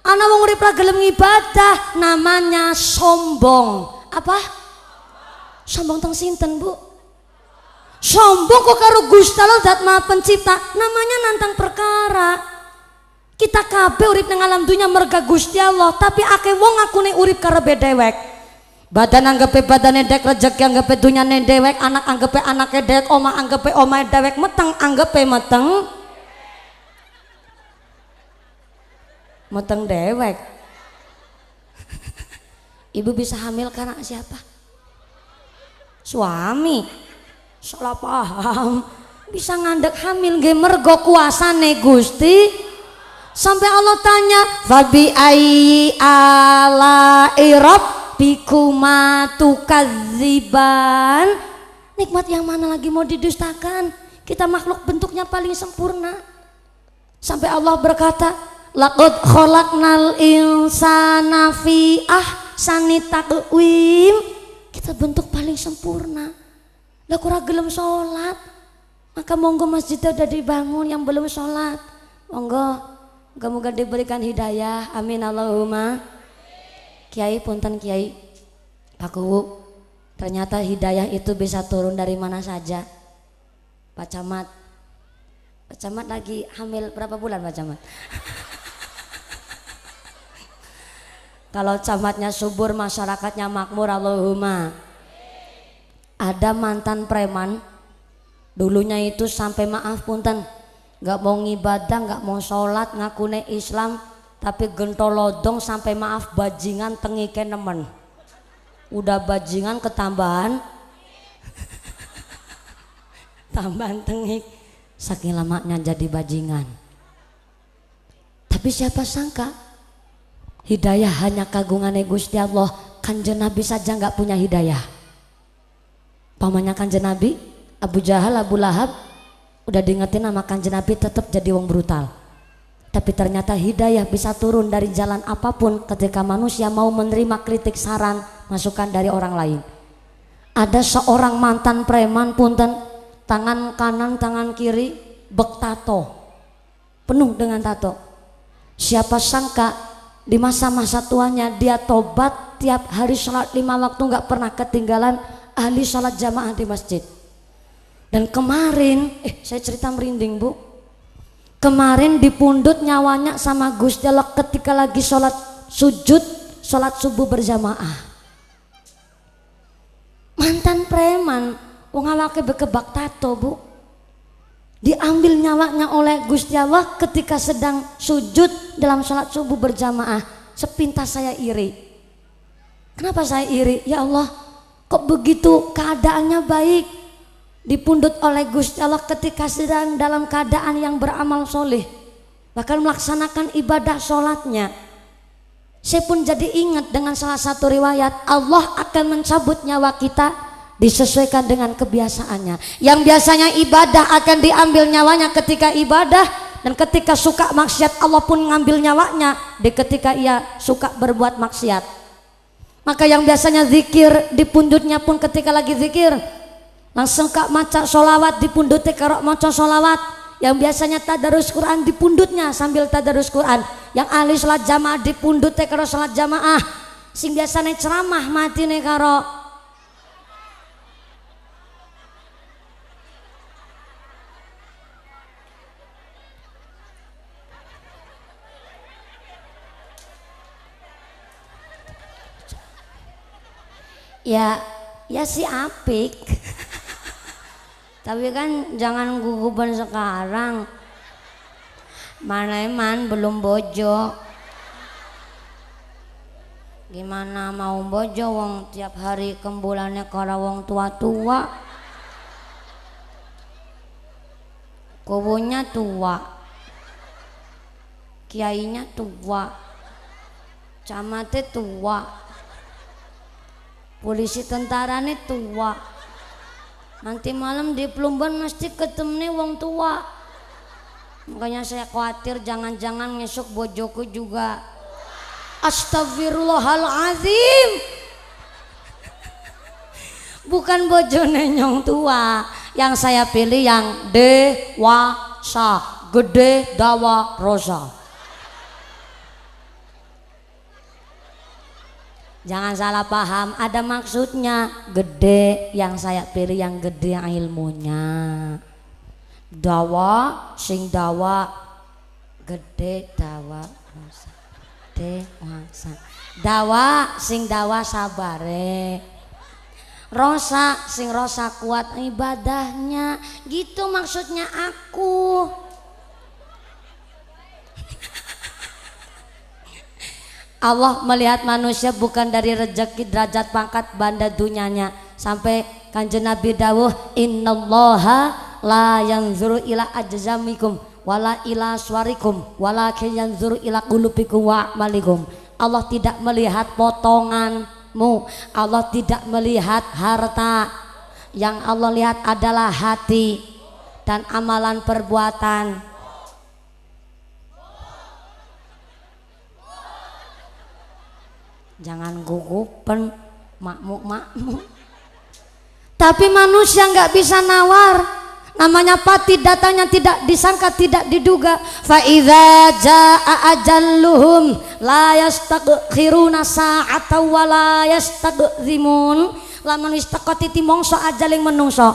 ana wong urip ora gelem ibadah, namanya sombong. Apa? Sombong teng sinten, Bu? Sombong kok karo Gusti Allah zat Maha Pencipta, namanya nantang perkara. Kita kabeh urip nang alam dunya merga Gusti Allah, tapi akeh wong akune urip karepe dewek. Badan anggepe badane dek, rezeki anggepe dunyane dewek, anak anggepe anake dewek, omah anggepe omahe dewek, meteng anggepe meteng dewek. Ibu bisa hamil karena siapa? Suami. Salah paham. Bisa ngandek hamil nggih mergo kuasane Gusti. Sampai Allah tanya, "Fabi ayyi ala'i rabbikuma tukadziban?" Nikmat yang mana lagi mau didustakan? Kita makhluk bentuknya paling sempurna. Sampai Allah berkata, "Laqad khalaqnal insana fi ahsani taqwim." Kita bentuk paling sempurna. Lah kurang gelem sholat, maka monggo masjidnya udah dibangun. Yang belum sholat monggo, moga-moga diberikan hidayah, amin Allahumma. Kiai punten Kiai, Pak Kuwu, ternyata hidayah itu bisa turun dari mana saja. Pak Camat lagi hamil berapa bulan Pak Camat? Kalau camatnya subur, masyarakatnya makmur, Allahumma. Ada mantan preman dulunya itu sampai maaf punten nggak mau ngibadah, nggak mau sholat, ngakune Islam, tapi gentolodong sampai maaf bajingan tengike nemen. Udah bajingan ketambahan tambahan tengik, saking lamanya jadi bajingan. Tapi siapa sangka hidayah hanya kagungannya Gusti Allah. Kanjeng Nabi saja nggak punya hidayah. Pamannya Kanjeng Nabi, Abu Jahal, Abu Lahab, udah diingetin sama Kanjeng Nabi tetap jadi wong brutal. Tapi ternyata hidayah bisa turun dari jalan apapun ketika manusia mau menerima kritik, saran, masukan dari orang lain. Ada seorang mantan preman punten, tangan kanan tangan kiri bek tato, penuh dengan tato. Siapa sangka di masa-masa tuanya dia tobat, tiap hari sholat 5 waktu nggak pernah ketinggalan, ahli sholat jamaah di masjid. Dan kemarin saya cerita merinding Bu, kemarin dipundut nyawanya sama Gusti Allah ketika lagi sholat sujud, sholat subuh berjamaah. Mantan wong awake bekebak tato Bu, diambil nyawanya oleh Gusti Allah ketika sedang sujud dalam sholat subuh berjamaah. Sepintas saya iri. Kenapa saya iri? Ya Allah, kok begitu keadaannya baik, dipundut oleh Gusti Allah ketika sedang dalam keadaan yang beramal soleh, bahkan melaksanakan ibadah sholatnya. Saya pun jadi ingat dengan salah satu riwayat, Allah akan mencabut nyawa kita disesuaikan dengan kebiasaannya. Yang biasanya ibadah akan diambil nyawanya ketika ibadah, dan ketika suka maksiat Allah pun ngambil nyawanya di ketika ia suka berbuat maksiat. Maka yang biasanya zikir dipundutnya pun ketika lagi zikir, langsung kak maca solawat dipundutnya kerok maca solawat. Yang biasanya tadarus Quran dipundutnya sambil tadarus Quran. Yang ahli sholat jamaah dipundutnya karo sholat jamaah. Sing biasanya ceramah mati nih karo ya si apik. Tapi kan jangan gugupan sekarang. Mana eman belum bojo. Gimana mau bojo wong tiap hari kembulannya karo wong tua-tua. Kubunya tua. Kiainya tua. Camatnya tua. Polisi tentaranya tua. Nanti malam di Plumban mesti ketemu nih wong tua. Makanya saya khawatir jangan-jangan ngesuk bojoku juga. Astagfirullahalazim. Bukan bojone nyong tua. Yang saya pilih yang dewasa, gede dawa rosa. Jangan salah paham, ada maksudnya. Gede yang saya pilih yang gede yang ilmunya. Dawa sing dawa gede dawa rosa. Dewasa. Dawa sing dawa sabare. Rosa sing rosa kuat ibadahnya. Gitu maksudnya aku. Allah melihat manusia bukan dari rezeki, derajat, pangkat, banda dunianya. Sampai Kanjeng Nabi dawuh, innallaha la yanzuru ila ajzamikum wala ila suwarikum walakin yanzuru ila qulubikum wa a'malikum. Allah tidak melihat potonganmu, Allah tidak melihat harta. Yang Allah lihat adalah hati dan amalan perbuatan. Jangan gugupen makmuk. Tapi manusia nggak bisa nawar. Namanya pati, datanya tidak disangka, tidak diduga. Fa idza jaa ajalluhum la yastaghfiruna sa'atan wa la yastaghzimun. Lamun wis teko titi mongso ajaling menungso,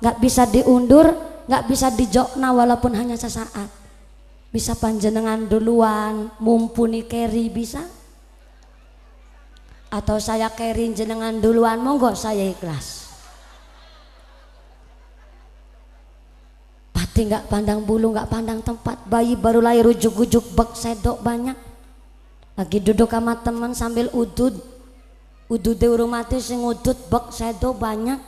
nggak bisa diundur, nggak bisa dijokna walaupun hanya sesaat. Bisa panjenengan duluan, mumpuni keri bisa. Atau saya kerin jenengan duluan, monggo saya ikhlas. Pati nggak pandang bulu, nggak pandang tempat. Bayi baru lahir ujuk-ujuk bek sedok banyak. Lagi duduk sama teman sambil udud di rumah mati sing udud bek sedok banyak.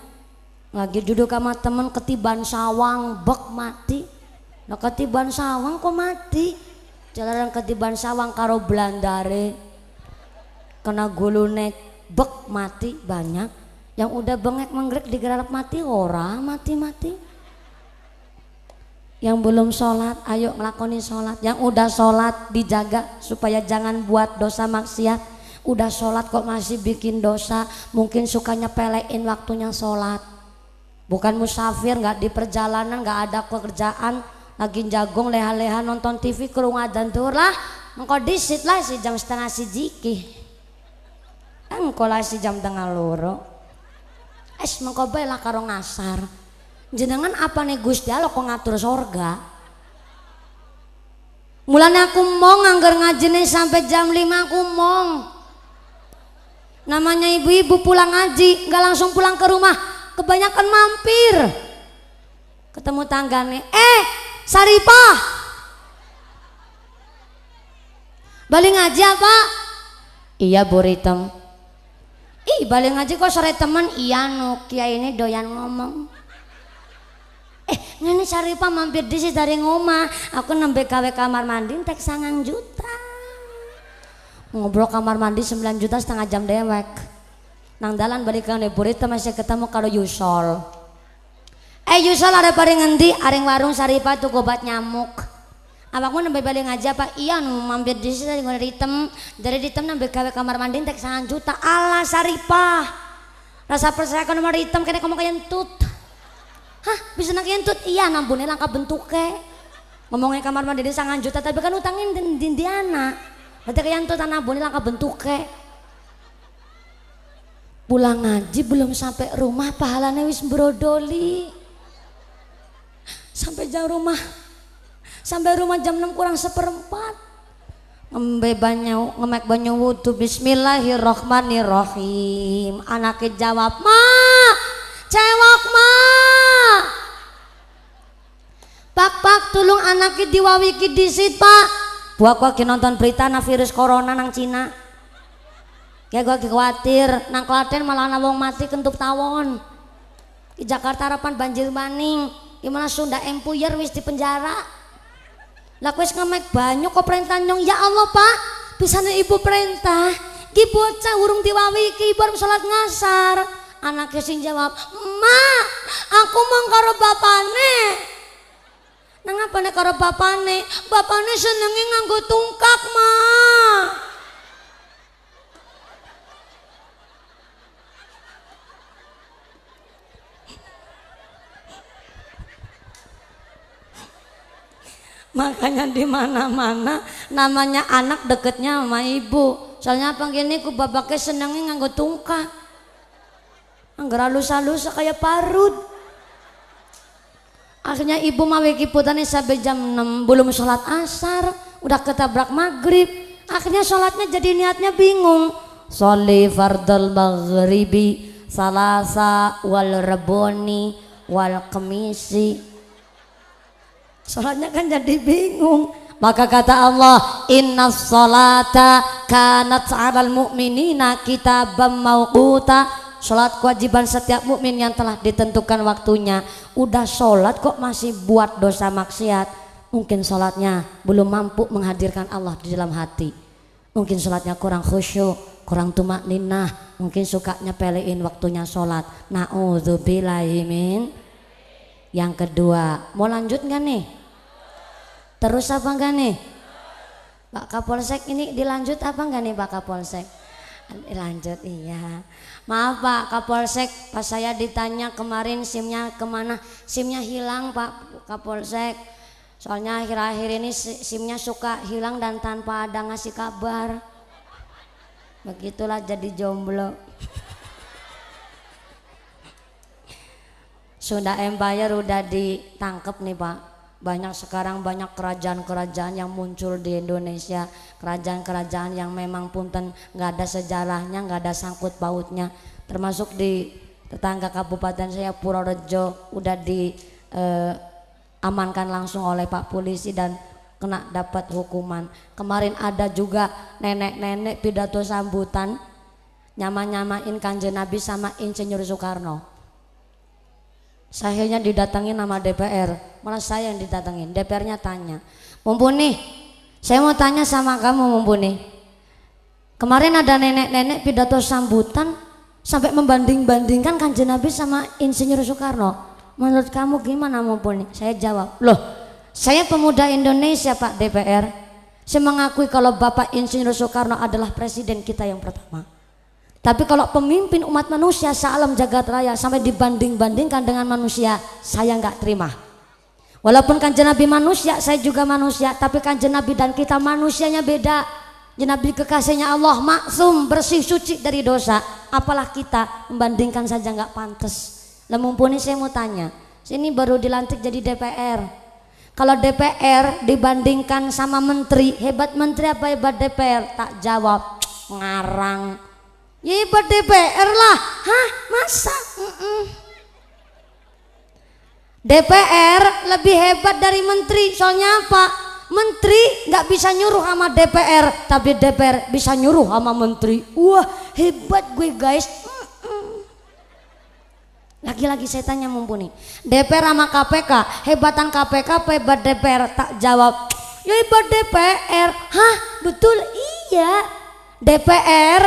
Lagi duduk sama teman ketiban sawang bek mati. Nah ketiban sawang kok mati? Jalanan ketiban sawang karo Belandare. Kena gulune bek mati banyak. Yang udah bengek menggrek digeralap mati ora mati-mati. Yang belum sholat ayo ngelakoni sholat. Yang udah sholat dijaga supaya jangan buat dosa maksiat. Udah sholat kok masih bikin dosa, mungkin sukanya pelein waktunya sholat. Bukan musafir, nggak di perjalanan, nggak ada pekerjaan, lagi jagung leha-leha nonton TV kurung adzan tur lah. Engkau disit lah si jam setengah si jiki. Engkau lah si jam tengah loro. Mengkau bae lah karo ngasar. Jenengan apa nih Gusti Allah kok ngatur sorga? Mulanya aku mau nganggur ngaji nih sampai jam 5 aku mau. Namanya ibu-ibu pulang ngaji nggak langsung pulang ke rumah, kebanyakan mampir. Ketemu tanggane, Saripah, balik ngaji apa? Iya Bu Ritem. Ih balik ngaji kok sore temen. Iya nu kiai ini doyan ngomong. Ini Saripah mampir di sini dari ngomah. Aku nembe gawe kamar mandi tek 9 juta. Ngobrol kamar mandi 9 juta setengah jam dewek. Nang dalan balik ke Bu Ritem masih ketemu karo Yusol. Yusol ada pada ngendi? Aring warung Saripah tuh obat nyamuk. Abangku nembe balik ngaji apa? Iya nu mampir di sini dari Ritem. Dari Ritem nembe gawe kamar mandi tek 9 juta. Alah Saripah. Rasa percaya ke nomor Ritem kene kamu kentut. Hah bisa nak kentut? Iya nambune langkah bentuknya. Ngomongnya kamar mandi 9 juta tapi kan utangin di anak. Berarti kentut nambune langkah bentuknya. Pulang ngaji belum sampai rumah pahalanya wis brodoli. Sampai rumah jam 6 kurang 1/4. Ngemek banyu wudu. Bismillahirrohmanirrohim. Anaknya jawab, ma cewek ma pak tulung anaknya diwawiki disit pak. Buat gua nonton berita na virus corona nang Cina. Kayak gua khawatir nang Klaten malah ana wong mati kentuk tawon. Di Jakarta harapan banjir maning. Gimana Sunda Empire wis di penjara. Lah wis ngemek banyu kok perintah nyong. Ya Allah pak, pisane ibu perintah. Ki bocah urung diwawiki baru salat ngasar. Anaknya sing jawab, ma aku mau karo bapane. Nang apa nek karo bapane? Bapane senenge nganggo tungkak ma. Makanya di mana-mana namanya anak deketnya sama ibu. Soalnya apa gini ku bapaknya senengnya nganggo tungkak. Angger halus-halus kayak parut. Akhirnya ibu mawe kiputannya sampai jam 6 belum sholat asar, udah ketabrak maghrib. Akhirnya sholatnya jadi niatnya bingung. Sholli fardal maghribi salasa wal reboni wal kemisi. Sholatnya kan jadi bingung. Maka kata Allah, inna sholata kanat 'alal mu'minina kitabam mauquta. Sholat kewajiban setiap mukmin yang telah ditentukan waktunya. Udah sholat kok masih buat dosa maksiat. Mungkin sholatnya belum mampu menghadirkan Allah di dalam hati. Mungkin sholatnya kurang khusyuk, kurang tumakninah. Mungkin sukanya pelein waktunya sholat. Na'udzubillahi min. Yang kedua, mau lanjut nggak nih? Terus apa enggak nih? Pak Kapolsek ini dilanjut apa enggak nih Pak Kapolsek? Lanjut iya. Maaf Pak Kapolsek, pas saya ditanya kemarin SIM-nya kemana? SIM-nya hilang Pak Kapolsek. Soalnya akhir-akhir ini SIM-nya suka hilang dan tanpa ada ngasih kabar. Begitulah jadi jomblo. Sunda Empire udah ditangkep nih Pak. Sekarang banyak kerajaan-kerajaan yang muncul di Indonesia. Kerajaan-kerajaan yang memang punten nggak ada sejarahnya, nggak ada sangkut pautnya. Termasuk di tetangga kabupaten saya Purworejo udah diamankan langsung oleh Pak Polisi dan kena dapat hukuman. Kemarin ada juga nenek-nenek pidato sambutan nyama-nyamain Kanjeng Nabi sama Insinyur Soekarno. Sayanya didatangin nama DPR, malah saya yang didatangin. DPR-nya tanya, Mumpuni, saya mau tanya sama kamu Mumpuni. Kemarin ada nenek-nenek pidato sambutan sampai membanding-bandingkan Kanjeng Nabi sama Insinyur Soekarno. Menurut kamu gimana Mumpuni? Saya jawab, loh, saya pemuda Indonesia Pak DPR. Saya mengakui kalau Bapak Insinyur Soekarno adalah presiden kita yang pertama. Tapi kalau pemimpin umat manusia sealam jagat raya sampai dibanding-bandingkan dengan manusia, saya nggak terima. Walaupun Kanjeng Nabi manusia, saya juga manusia, tapi Kanjeng Nabi dan kita manusianya beda. Kanjeng Nabi kekasihnya Allah, maksum, bersih, suci dari dosa. Apalah kita membandingkan saja nggak pantas. Lah Mumpuni saya mau tanya, sini baru dilantik jadi DPR. Kalau DPR dibandingkan sama menteri, hebat menteri apa hebat DPR? Tak jawab, ngarang. Ya hebat DPR lah. Hah masa? DPR lebih hebat dari menteri. Soalnya apa? Menteri nggak bisa nyuruh sama DPR, tapi DPR bisa nyuruh sama menteri. Wah, hebat gue guys. Lagi-lagi saya tanya mumpuni, DPR sama KPK, hebatan KPK apa hebat DPR? Tak jawab, ya hebat DPR. Hah, betul, iya. DPR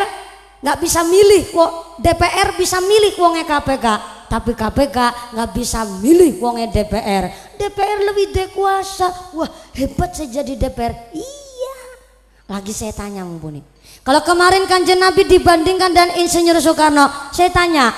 nggak bisa milih kok, DPR bisa milih wongnya KPK, tapi KPK nggak bisa milih wongnya DPR. DPR lebih dekuasa. Wah, hebat saya jadi DPR. Iya. Lagi saya tanya mumpuni, kalau kemarin Kanjeng Nabi dibandingkan dan Insinyur Soekarno, saya tanya,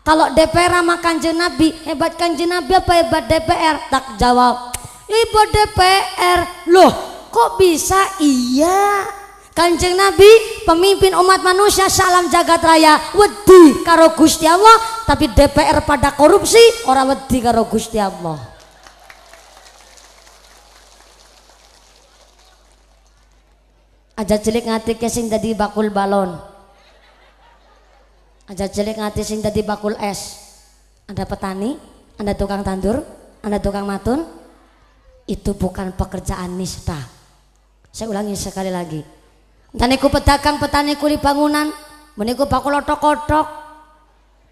kalau DPR sama Kanjeng Nabi, hebat Kanjeng Nabi apa hebat DPR? Tak jawab, ya hebat DPR. Loh, kok bisa? Iya, Kanjeng Nabi pemimpin umat manusia salam jagat raya, wedi karo Gusti Allah, tapi DPR pada korupsi, orang wedi karo Gusti Allah. Aja cilik ngati sing dadi bakul balon, aja cilik ngati sing dadi bakul es. Anda petani, Anda tukang tandur, Anda tukang matun, itu bukan pekerjaan nista. Saya ulangi sekali lagi, taniku pedagang, petani kuli bangunan, meniku bakul otok-otok,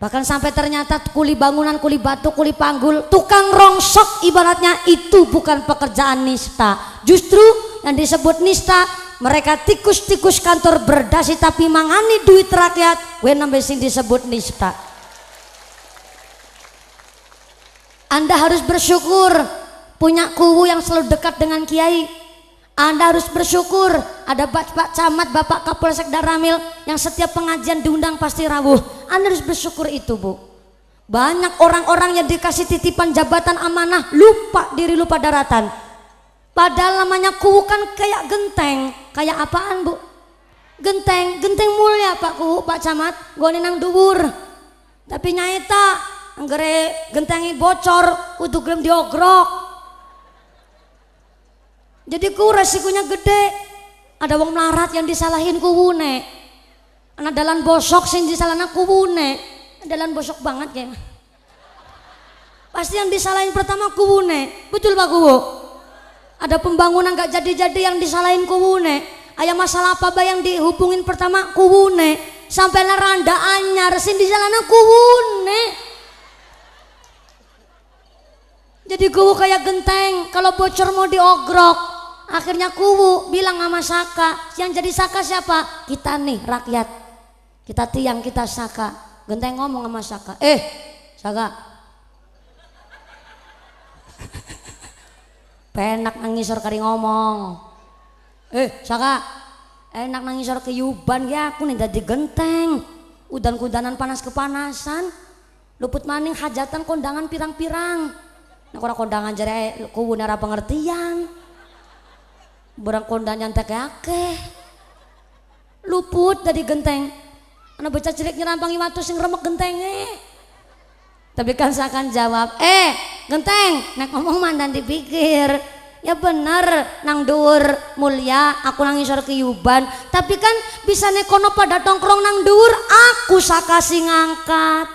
bahkan sampai ternyata kuli bangunan, kuli batu, kuli panggul, tukang rongsok, ibaratnya itu bukan pekerjaan nista. Justru yang disebut nista, mereka tikus-tikus kantor berdasi tapi mangani duit rakyat, gue nambah sing disebut nista. Anda harus bersyukur punya kuwu yang selalu dekat dengan kiai. Anda harus bersyukur ada Pak Camat, Bapak Kapolsek Daramil yang setiap pengajian diundang pasti rawuh. Anda harus bersyukur itu, Bu. Banyak orang-orang yang dikasih titipan jabatan amanah lupa diri, lupa daratan. Padahal namanya kuwu kan kayak genteng. Kayak apaan, Bu? Genteng, genteng mulia Pak Kuwu, Pak Camat, gone nang dhuwur. Tapi nyaeta anggere gentengi bocor, kudu gelem diogrok. Jadi kuwu resikonya gede. Ada wong melarat yang disalahin kuwune. Ana dalan bosok sing disalahna kuwune. Dalan bosok banget ya. Pasti yang disalahin pertama kuwune. Betul Pak Kuwu? Ada pembangunan gak jadi-jadi yang disalahin kuwune. Aya masalah apa yang dihubungin pertama kuwune. Sampai neranda anyar sing disalahna kuwune. Jadi kuwu kayak genteng, kalau bocor mau diogrok. Akhirnya kuwu bilang sama Saka, yang jadi Saka siapa? Kita nih rakyat, kita tiang, kita Saka. Genteng ngomong sama Saka, Saka, penak nangisor kari ngomong. Saka, enak nangisor keyuban ya, aku nih jadi genteng. Udan-kudanan panas kepanasan, luput maning hajatan kondangan pirang-pirang. Nah kalau kondangan jare kuwu nara pengertian. Borang kondangan teh akeh. Luput dari genteng. Ana bocah cilik nyerampangi watu sing remek gentenge. Tapi kan seakan jawab, genteng, nek ngomong mandan dipikir. Ya bener, nang dhuwur mulia, aku nang ngisor keyuban. Tapi kan bisa nekono pada tongkrong nang dhuwur, aku Saka sing ngangkat.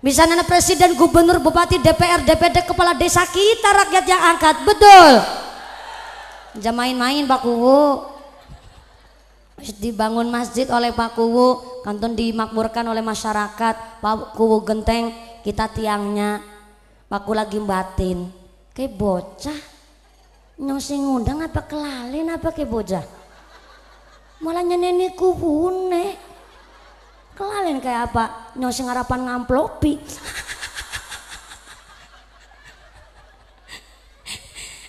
Bisa nana presiden, gubernur, bupati, DPR, DPD, kepala desa, kita rakyat yang angkat, betul? Jangan main-main Pak Kuwu. Dibangun masjid oleh Pak Kuwu, kanton dimakmurkan oleh masyarakat. Pak Kuwu genteng, kita tiangnya. Pak Kuwu lagi batin, kayak bocah nyosing ngundang apa kelalin apa kayak bocah. Malah nyeneni kuwune. Kelalin kayak apa? Nyosing harapan ngamplopi.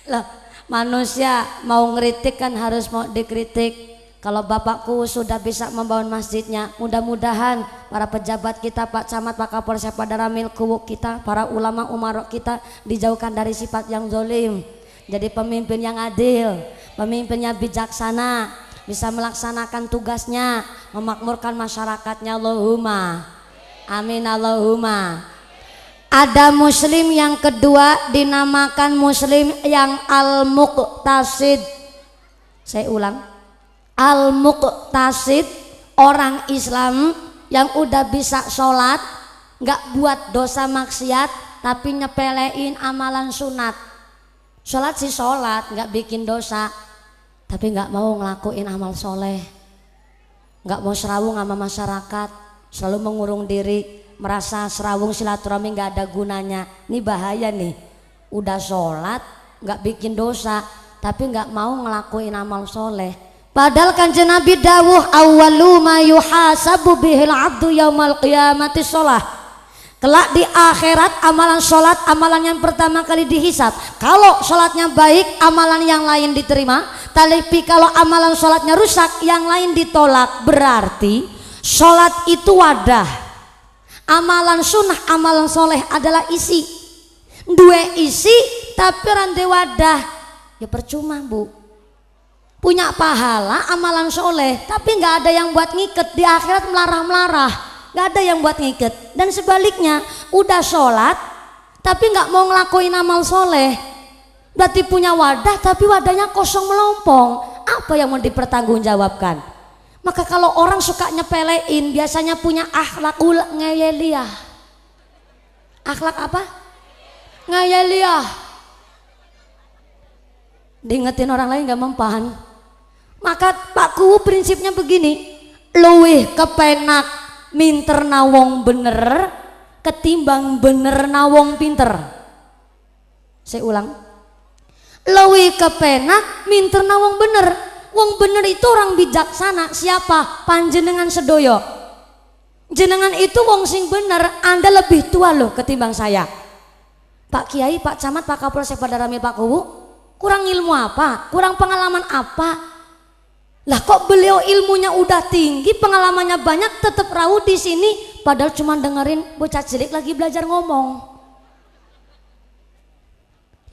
Loh, manusia mau ngeritik kan harus mau dikritik. Kalau Bapakku sudah bisa membangun masjidnya, mudah-mudahan para pejabat kita, Pak Camat, Pak Kapolsek, Pak Daramil, kuwu kita, para ulama umarok kita dijauhkan dari sifat yang zalim. Jadi pemimpin yang adil, pemimpinnya bijaksana, bisa melaksanakan tugasnya, memakmurkan masyarakatnya. Allahumma amin, Allahumma. Ada muslim yang kedua dinamakan muslim yang al-muqtasid. Saya ulang, al-muqtasid, orang Islam yang udah bisa sholat, nggak buat dosa maksiat, tapi nyepelein amalan sunat. Sholat sih sholat, nggak bikin dosa, tapi nggak mau ngelakuin amal soleh, nggak mau serawung sama masyarakat, selalu mengurung diri, merasa serawung silaturahmi nggak ada gunanya. Ini bahaya nih, udah sholat nggak bikin dosa tapi nggak mau ngelakuin amal soleh. Padahal kanjeng Nabi dawuh awwalu ma yuhasabu bihil abdu yaumal qiyamati sholah. Kelak di akhirat amalan sholat amalan yang pertama kali dihisab. Kalau sholatnya baik amalan yang lain diterima, tapi kalau amalan sholatnya rusak yang lain ditolak. Berarti sholat itu wadah, amalan sunnah amalan soleh adalah isi. Dua isi tapi rande wadah, ya percuma bu. Punya pahala amalan soleh tapi nggak ada yang buat ngiket, di akhirat melarah-melarah, nggak ada yang buat ngiket. Dan sebaliknya udah sholat tapi nggak mau ngelakuin amal soleh, berarti punya wadah tapi wadahnya kosong melompong. Apa yang mau dipertanggungjawabkan? Maka kalau orang suka nyepelein biasanya punya akhlakul ngeyeliah. Akhlak apa? Ngeyeliah. Diingetin orang lain gak mempan. Maka Pak Kuwu prinsipnya begini, luwih kepenak minter nawong bener ketimbang bener nawong pinter. Saya ulang, luwih kepenak minter nawong bener. Wong bener itu orang bijaksana. Siapa? Panjenengan sedoyo. Jenengan itu wong sing bener. Anda lebih tua loh ketimbang saya. Pak Kiai, Pak Camat, Pak Kapolsek pada rame Pak Kuwu, kurang ilmu apa? Kurang pengalaman apa? Lah kok beliau ilmunya udah tinggi, pengalamannya banyak, tetap rawu di sini, padahal cuma dengerin bocah cilik lagi belajar ngomong.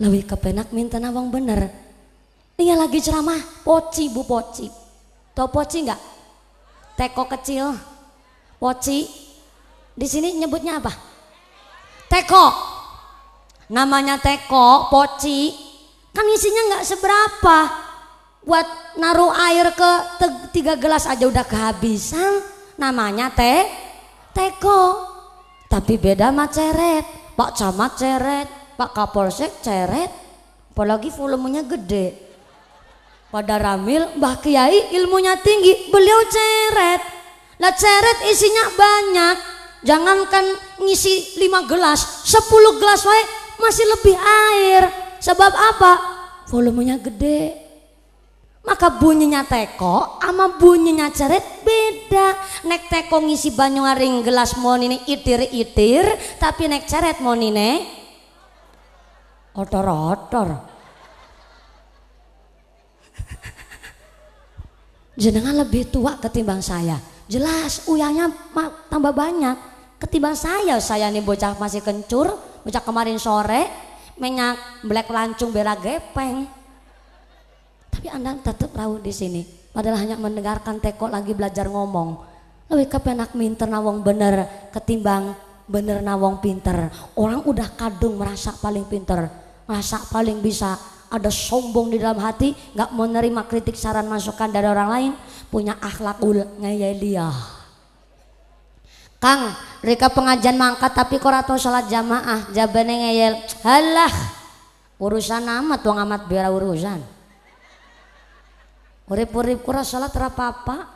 Lebih kepenak minta nawang bener. Dia lagi ceramah, poci bu poci. Tahu poci nggak? Teko kecil, poci. Di sini nyebutnya apa? Teko. Namanya teko, poci. Kan isinya nggak seberapa. Buat naruh air ke 3 gelas aja udah kehabisan. Namanya teko. Tapi beda sama ceret. Pak Camat ceret, Pak Kapolsek ceret. Apalagi volumenya gede. Pada ramil, Mbah Kiai ilmunya tinggi, beliau ceret. Lah ceret isinya banyak. Jangankan ngisi 5 gelas, 10 gelas wae masih lebih air. Sebab apa? Volumenya gede. Maka bunyinya teko sama bunyinya ceret beda. Nek teko ngisi banyu ngaring gelas mau ini itir-itir, tapi nek ceret mau ini otor-otor. Jenengan lebih tua ketimbang saya, jelas uyahnya tambah banyak ketimbang saya. Saya nih bocah masih kencur, bocah kemarin sore menyak belek lancung bela gepeng. Tapi Anda tetap rawu di sini, padahal hanya mendengarkan teko lagi belajar ngomong. Lebih kepenak minter nawong bener ketimbang bener nawong pinter. Orang udah kadung merasa paling pinter, merasa paling bisa, ada sombong di dalam hati, nggak mau nerima kritik saran masukan dari orang lain, punya akhlakul ngeyeliah. Kang, mereka pengajian mangkat tapi kok atau salat jamaah, jabane ngeyel. Halah, urusan amat, wong amat biara urusan. Urip-urip kura salat apa-apa.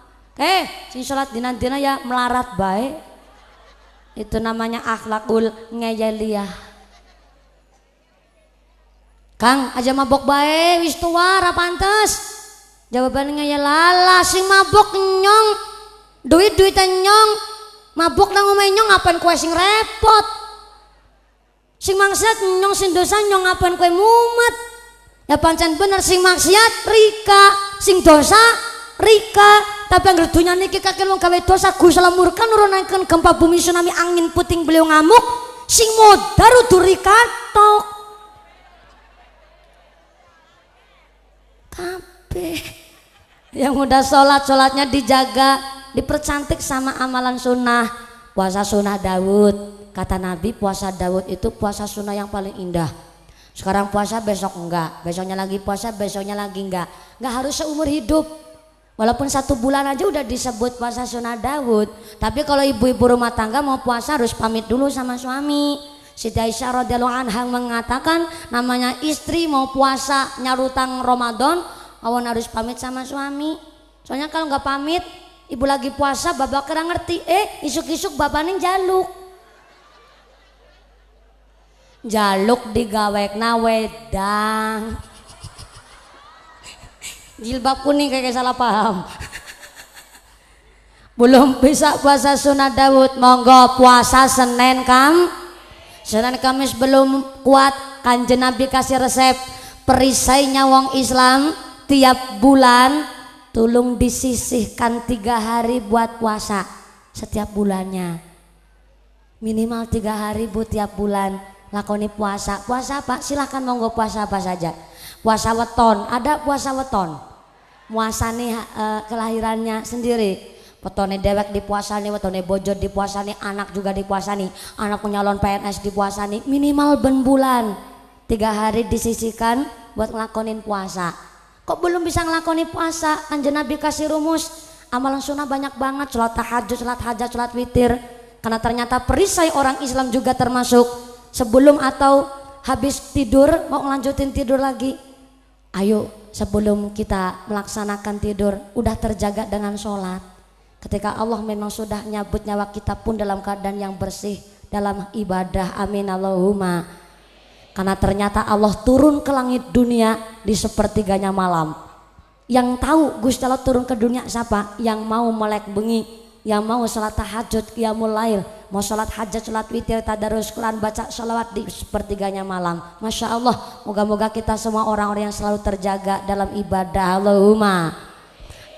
Sing salat dina-dina ya melarat baik. Itu namanya akhlakul ngeyeliah. Kang, aja mabok bae wis tua ra pantes. Jawabannya ya lala sing mabok nyong. Duit-duit nyong. Mabok nang omahe nyong ngapain kue sing repot. Sing maksiat nyong sing dosa nyong ngapain kue mumet. Ya pancen bener sing maksiat Rika, sing dosa Rika. Tapi angger dunya niki kakek wong gawe dosa Gusti Allah murka nurunaken gempa bumi tsunami angin puting beliau ngamuk. Sing modar udur Rika tok. Kabeh yang udah sholatnya dijaga, dipercantik sama amalan sunnah. Puasa sunnah Daud, kata Nabi puasa Daud itu puasa sunnah yang paling indah. Sekarang puasa besok enggak, besoknya lagi puasa, besoknya lagi enggak harus seumur hidup. Walaupun 1 bulan aja udah disebut puasa sunnah Daud. Tapi kalau ibu-ibu rumah tangga mau puasa harus pamit dulu sama suami. Siti Aisyah radhiyallahu anha mengatakan namanya istri mau puasa nyarutang Ramadan awan harus pamit sama suami. Soalnya kalau nggak pamit ibu lagi puasa bapak kira ngerti isuk-isuk bapaknya jaluk digawekna wedang jilbab kuning kayak salah paham. Belum bisa puasa sunat Daud monggo puasa Senin Kamis belum kuat Kanjeng Nabi kasih resep perisainya wong Islam tiap bulan tolong disisihkan 3 hari buat puasa setiap bulannya minimal 3 hari bu tiap bulan lakoni puasa apa silahkan monggo puasa apa saja puasa weton ada puasa weton muasane kelahirannya sendiri wetone dewek dipuasani, wetone bojo dipuasani, anak juga dipuasani, anak nyalon PNS dipuasani, minimal ben bulan 3 hari disisihkan buat ngelakonin puasa. Kok belum bisa ngelakoni puasa? Kanjeng Nabi kasih rumus amalan sunnah banyak banget, sholat tahajud, sholat hajat, sholat witir. Karena ternyata perisai orang Islam juga termasuk sebelum atau habis tidur mau ngelanjutin tidur lagi. Ayo sebelum kita melaksanakan tidur udah terjaga dengan sholat. Ketika Allah memang sudah nyabut nyawa kita pun dalam keadaan yang bersih dalam ibadah, amin Allahumma. Karena ternyata Allah turun ke langit dunia di sepertiganya malam. Yang tahu Gusti Allah turun ke dunia siapa? Yang mau melek bengi, yang mau sholat tahajud, qiyamul lail, mau sholat hajat, sholat witir, tadarus Quran, baca sholawat di sepertiganya malam. Masya Allah, moga-moga kita semua orang-orang yang selalu terjaga dalam ibadah, Allahumma.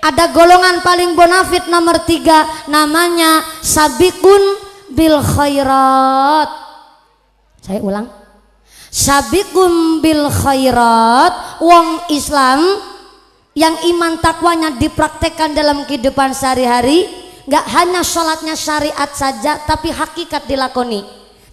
Ada golongan paling bonafit nomor 3 namanya sabiqun bil khairat. Saya ulang, sabiqun bil khairat, wong Islam yang iman takwanya dipraktekkan dalam kehidupan sehari-hari, gak hanya sholatnya syariat saja tapi hakikat dilakoni.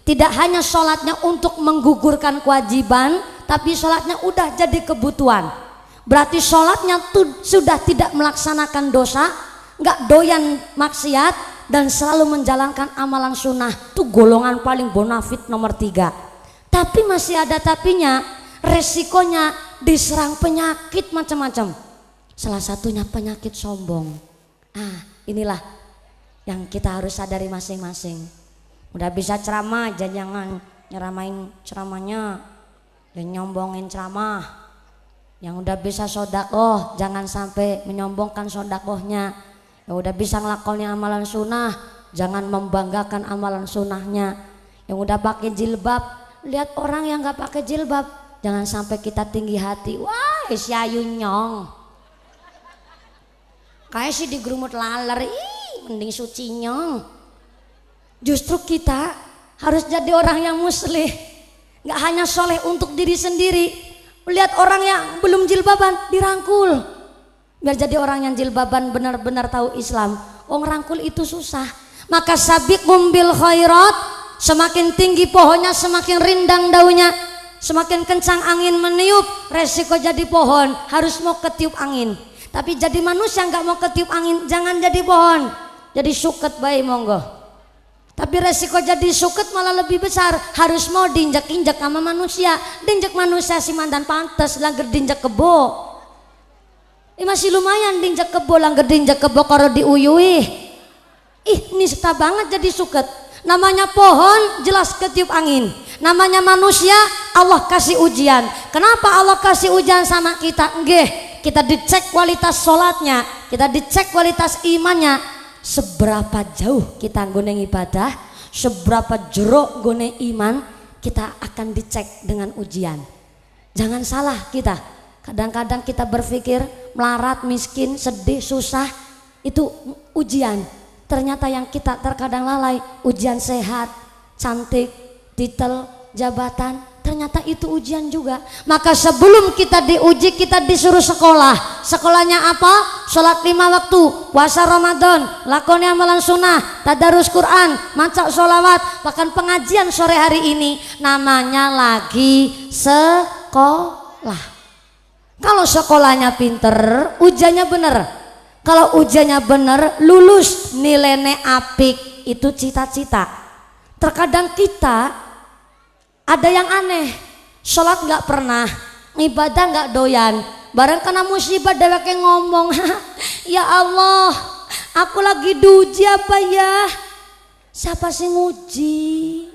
Tidak hanya sholatnya untuk menggugurkan kewajiban tapi sholatnya udah jadi kebutuhan. Berarti sholatnya tuh sudah tidak melaksanakan dosa, nggak doyan maksiat dan selalu menjalankan amalan sunnah. Itu golongan paling bonafit nomor 3. Tapi masih ada tapinya, resikonya diserang penyakit macam-macam. Salah satunya penyakit sombong. Inilah yang kita harus sadari masing-masing. Udah bisa ceramah, jangan nyeramain ceramahnya dan nyombongin ceramah. Yang udah bisa sodakoh jangan sampai menyombongkan sodakohnya. Yang udah bisa ngelakonin amalan sunnah jangan membanggakan amalan sunnahnya. Yang udah pakai jilbab lihat orang yang nggak pakai jilbab jangan sampai kita tinggi hati. Wah si ayu nyong kayak si digerumut laler, mending suci nyong. Justru kita harus jadi orang yang muslih, nggak hanya soleh untuk diri sendiri. Lihat orang yang belum jilbaban dirangkul biar jadi orang yang jilbaban benar-benar tahu Islam. Rangkul itu susah. Maka sabiqum bil khairat, semakin tinggi pohonnya semakin rindang daunnya, semakin kencang angin meniup, resiko jadi pohon harus mau ketiup angin. Tapi jadi manusia nggak mau ketiup angin jangan jadi pohon, jadi suket baik monggo. Tapi resiko jadi suket malah lebih besar, harus mau diinjak-injak sama manusia. Diinjak manusia si mandan pantes, langgar diinjak kebo. Masih lumayan diinjak kebo, langgar diinjak kebo kalau diuyui. Nista banget jadi suket. Namanya pohon jelas ketiup angin. Namanya manusia Allah kasih ujian. Kenapa Allah kasih ujian sama kita? Kita dicek kualitas sholatnya, kita dicek kualitas imannya. Seberapa jauh kita nggone ibadah, seberapa jeruk nggone iman, kita akan dicek dengan ujian. Jangan salah kita. Kadang-kadang kita berpikir melarat, miskin, sedih, susah itu ujian. Ternyata yang kita terkadang lalai, ujian sehat, cantik, titel, jabatan, ternyata itu ujian juga. Maka sebelum kita diuji kita disuruh sekolah. Sekolahnya apa? Sholat 5 waktu, puasa Ramadan, lakoni amalan sunnah, tadarus Quran, maca sholawat. Bahkan pengajian sore hari ini namanya lagi sekolah. Kalau sekolahnya pinter, ujiannya bener. Kalau ujiannya bener, lulus nilainya apik, itu cita-cita. Terkadang kita Ada yang aneh, sholat nggak pernah, ibadah nggak doyan, bareng kena musibah deweke ngomong, ya Allah, aku lagi diuji apa ya? Siapa sih nguji?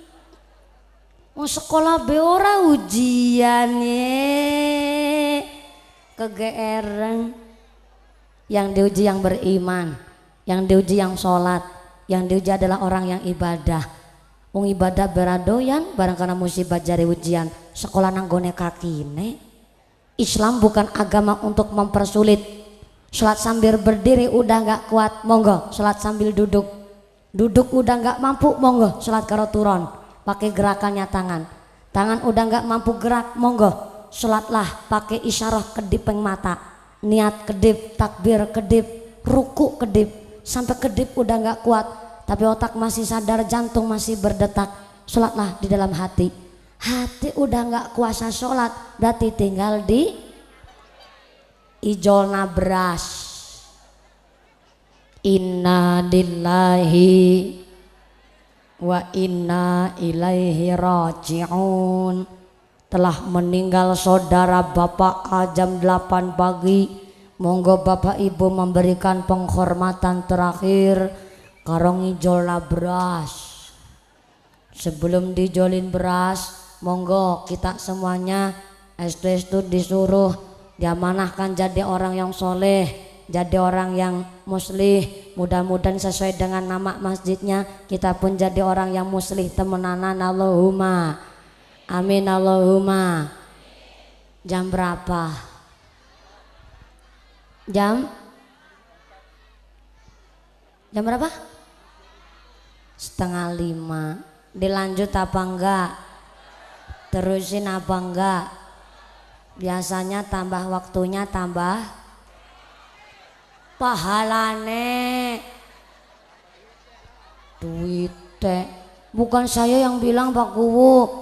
Mau sekolah be ora ujian ye, kegeeran. Yang diuji yang beriman, yang diuji yang sholat, yang diuji adalah orang yang ibadah. Wong ibadah beradoyan barang karena musibah jari ujian, sekolah nanggone kakine. Islam bukan agama untuk mempersulit. Sholat sambil berdiri udah nggak kuat, monggo sholat sambil duduk. Duduk udah nggak mampu, monggo sholat karo turon, pakai gerakannya tangan. Tangan udah nggak mampu gerak, monggo sholatlah pakai isyarah kedipeng mata. Niat kedip, takbir kedip, ruku kedip, sampai kedip udah nggak kuat, tapi otak masih sadar, jantung masih berdetak. Sholatlah di dalam hati. Hati udah nggak kuasa sholat, berarti tinggal di ijolna beras. Inna lillahi wa inna ilaihi raji'un. Telah meninggal saudara bapak jam 8 pagi. Monggo bapak ibu memberikan penghormatan terakhir karong ijolna beras. Sebelum dijolin beras, monggo kita semuanya estu disuruh diamanahkan jadi orang yang soleh, jadi orang yang muslih. Mudah-mudahan sesuai dengan nama masjidnya, kita pun jadi orang yang muslih temenanan. Allahumma amin, Allahumma. Jam berapa? Jam berapa? 4:30. Dilanjut apa enggak? Terusin apa enggak? Biasanya tambah waktunya tambah pahalane. Duit teh. Bukan saya yang bilang Pak Kuwu.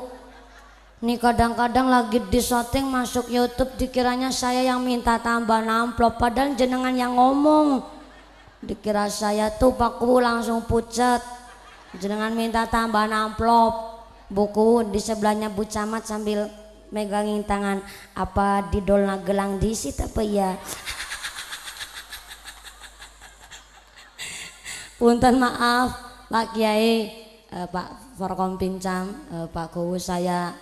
Nih kadang-kadang lagi di syuting masuk YouTube dikiranya saya yang minta tambah amplop, padahal jenengan yang ngomong. Dikira saya tuh Pak Kuwu langsung pucet. Jenengan minta tambah amplop. Buku di sebelahnya Bu Camat sambil megangin tangan. Apa didolna gelang disit apa ya? Punten maaf Pak Kiai, Pak Forkom Pincam, Pak Kuwu, saya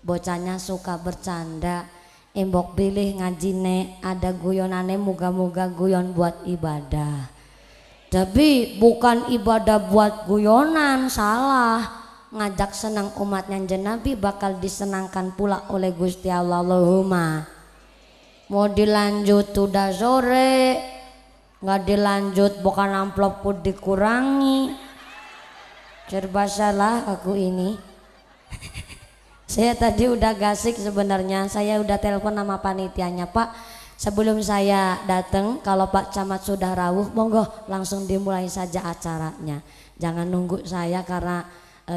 bocahnya suka bercanda. Embok pilih ngajine ada guyonane, muga-muga guyon buat ibadah. Tapi bukan ibadah buat guyonan, salah. Ngajak senang umatnya Nabi bakal disenangkan pula oleh Gusti Allah. Allahumma. Mau dilanjut udah sore, nggak dilanjut bukan amplop pun dikurangi. Serba salah aku ini. Saya tadi udah gasik sebenarnya, saya udah telepon nama panitianya, Pak. Sebelum saya datang, kalau Pak Camat sudah rawuh, monggo langsung dimulai saja acaranya. Jangan nunggu saya karena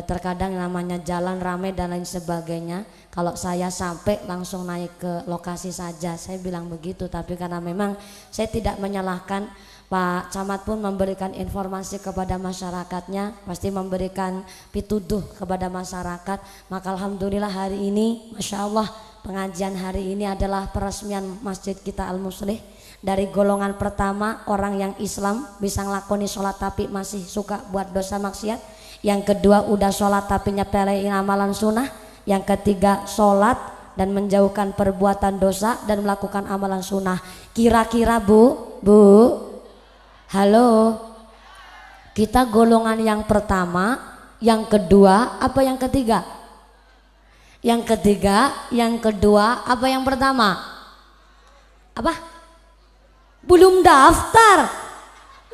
terkadang namanya jalan ramai dan lain sebagainya. Kalau saya sampai langsung naik ke lokasi saja, saya bilang begitu. Tapi karena memang saya tidak menyalahkan, Pak Camat pun memberikan informasi kepada masyarakatnya, pasti memberikan pituduh kepada masyarakat. Maka alhamdulillah hari ini, Masya Allah, pengajian hari ini adalah peresmian masjid kita Al-Muslih. Dari golongan pertama, orang yang Islam bisa ngelakoni sholat tapi masih suka buat dosa maksiat. Yang kedua, udah sholat tapi nyepelein amalan sunnah. Yang ketiga, sholat dan menjauhkan perbuatan dosa dan melakukan amalan sunnah. Kira-kira Bu, halo, kita golongan yang pertama, yang kedua, apa yang ketiga? Yang ketiga, yang kedua, apa yang pertama? Apa? Belum daftar.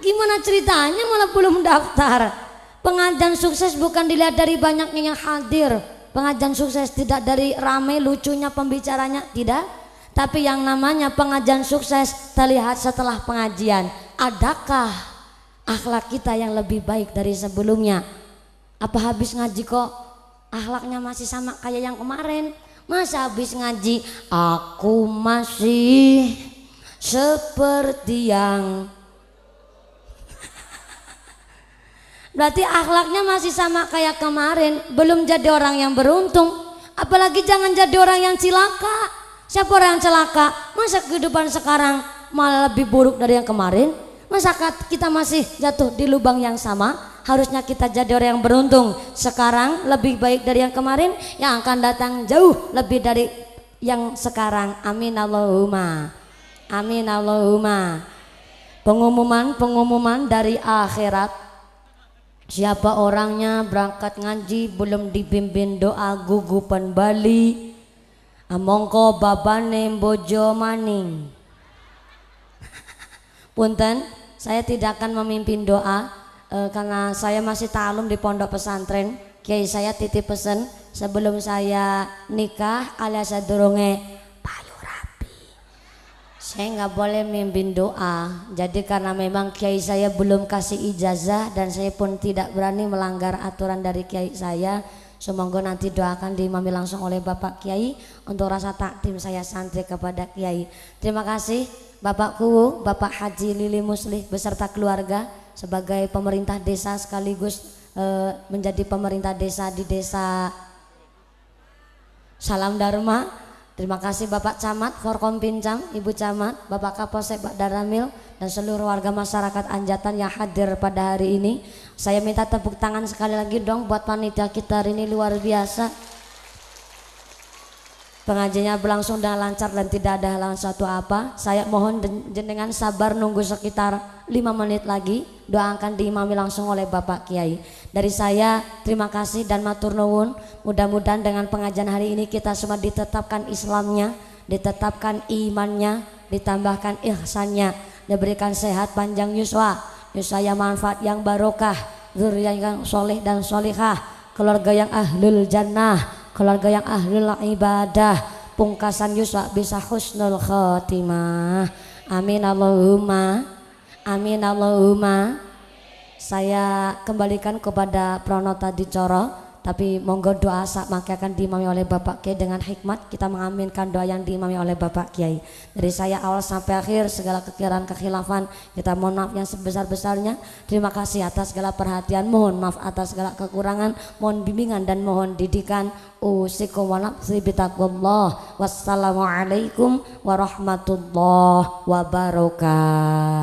Gimana ceritanya malah belum daftar? Pengajian sukses bukan dilihat dari banyaknya yang hadir. Pengajian sukses tidak dari ramai lucunya pembicaranya, tidak. Tapi yang namanya pengajian sukses terlihat setelah pengajian. Adakah akhlak kita yang lebih baik dari sebelumnya? Apa habis ngaji kok akhlaknya masih sama kayak yang kemarin? Masa habis ngaji aku masih seperti yang berarti akhlaknya masih sama kayak kemarin, belum jadi orang yang beruntung. Apalagi jangan jadi orang yang cilaka. Siapa orang yang celaka? Masa kehidupan sekarang malah lebih buruk dari yang kemarin? Masa kita masih jatuh di lubang yang sama? Harusnya kita jadi orang yang beruntung. Sekarang lebih baik dari yang kemarin, yang akan datang jauh lebih dari yang sekarang. Amin Allahumma. Amin Allahumma. Pengumuman dari akhirat. Siapa orangnya berangkat ngaji belum dibimbing doa gugupan Bali, mongko babane bojo maning. Punten, saya tidak akan memimpin doa karena saya masih ta'alum di pondok pesantren. Kiai saya titip pesan sebelum saya nikah alias sadurunge payu rapi, saya nggak boleh memimpin doa. Jadi karena memang kiai saya belum kasih ijazah dan saya pun tidak berani melanggar aturan dari kiai saya. Semoga nanti doakan diimami langsung oleh Bapak Kiai untuk rasa takdim saya santri kepada Kiai. Terima kasih Bapakku, Bapak Haji Lili Muslih beserta keluarga sebagai pemerintah desa sekaligus menjadi pemerintah desa di desa Salam Dharma. Terima kasih Bapak Camat, Forkom Pincang, Ibu Camat, Bapak Kapolsek, Pak Daramil, dan seluruh warga masyarakat Anjatan yang hadir pada hari ini. Saya minta tepuk tangan sekali lagi dong buat panitia kita hari ini, luar biasa. Pengajiannya berlangsung dengan lancar dan tidak ada halangan suatu apa. Saya mohon jenengan sabar nunggu sekitar 5 menit lagi. Doa akan diimami langsung oleh Bapak Kiai. Dari saya terima kasih dan matur nuwun. Mudah-mudahan dengan pengajian hari ini kita semua ditetapkan Islamnya, ditetapkan imannya, ditambahkan ihsannya, diberikan sehat panjang yuswa yang manfaat yang barokah, zuriyah yang soleh dan solihah, keluarga yang ahlul jannah, keluarga yang ahlul ibadah, pungkasan yuswa bisa husnul khotimah. Amin Allahumma. Amin Allahumma. Saya kembalikan kepada Pranata Dicoro, tapi monggo doa sak maka akan diimami oleh Bapak Kiai. Dengan hikmat kita mengaminkan doa yang diimami oleh Bapak Kiai. Dari saya awal sampai akhir segala kekeliruan kekhilafan kita mohon maaf yang sebesar-besarnya. Terima kasih atas segala perhatian, mohon maaf atas segala kekurangan, mohon bimbingan dan mohon didikan. Usikum wa nafsi bitaqwallah. Wassalamualaikum warahmatullahi wabarakatuh.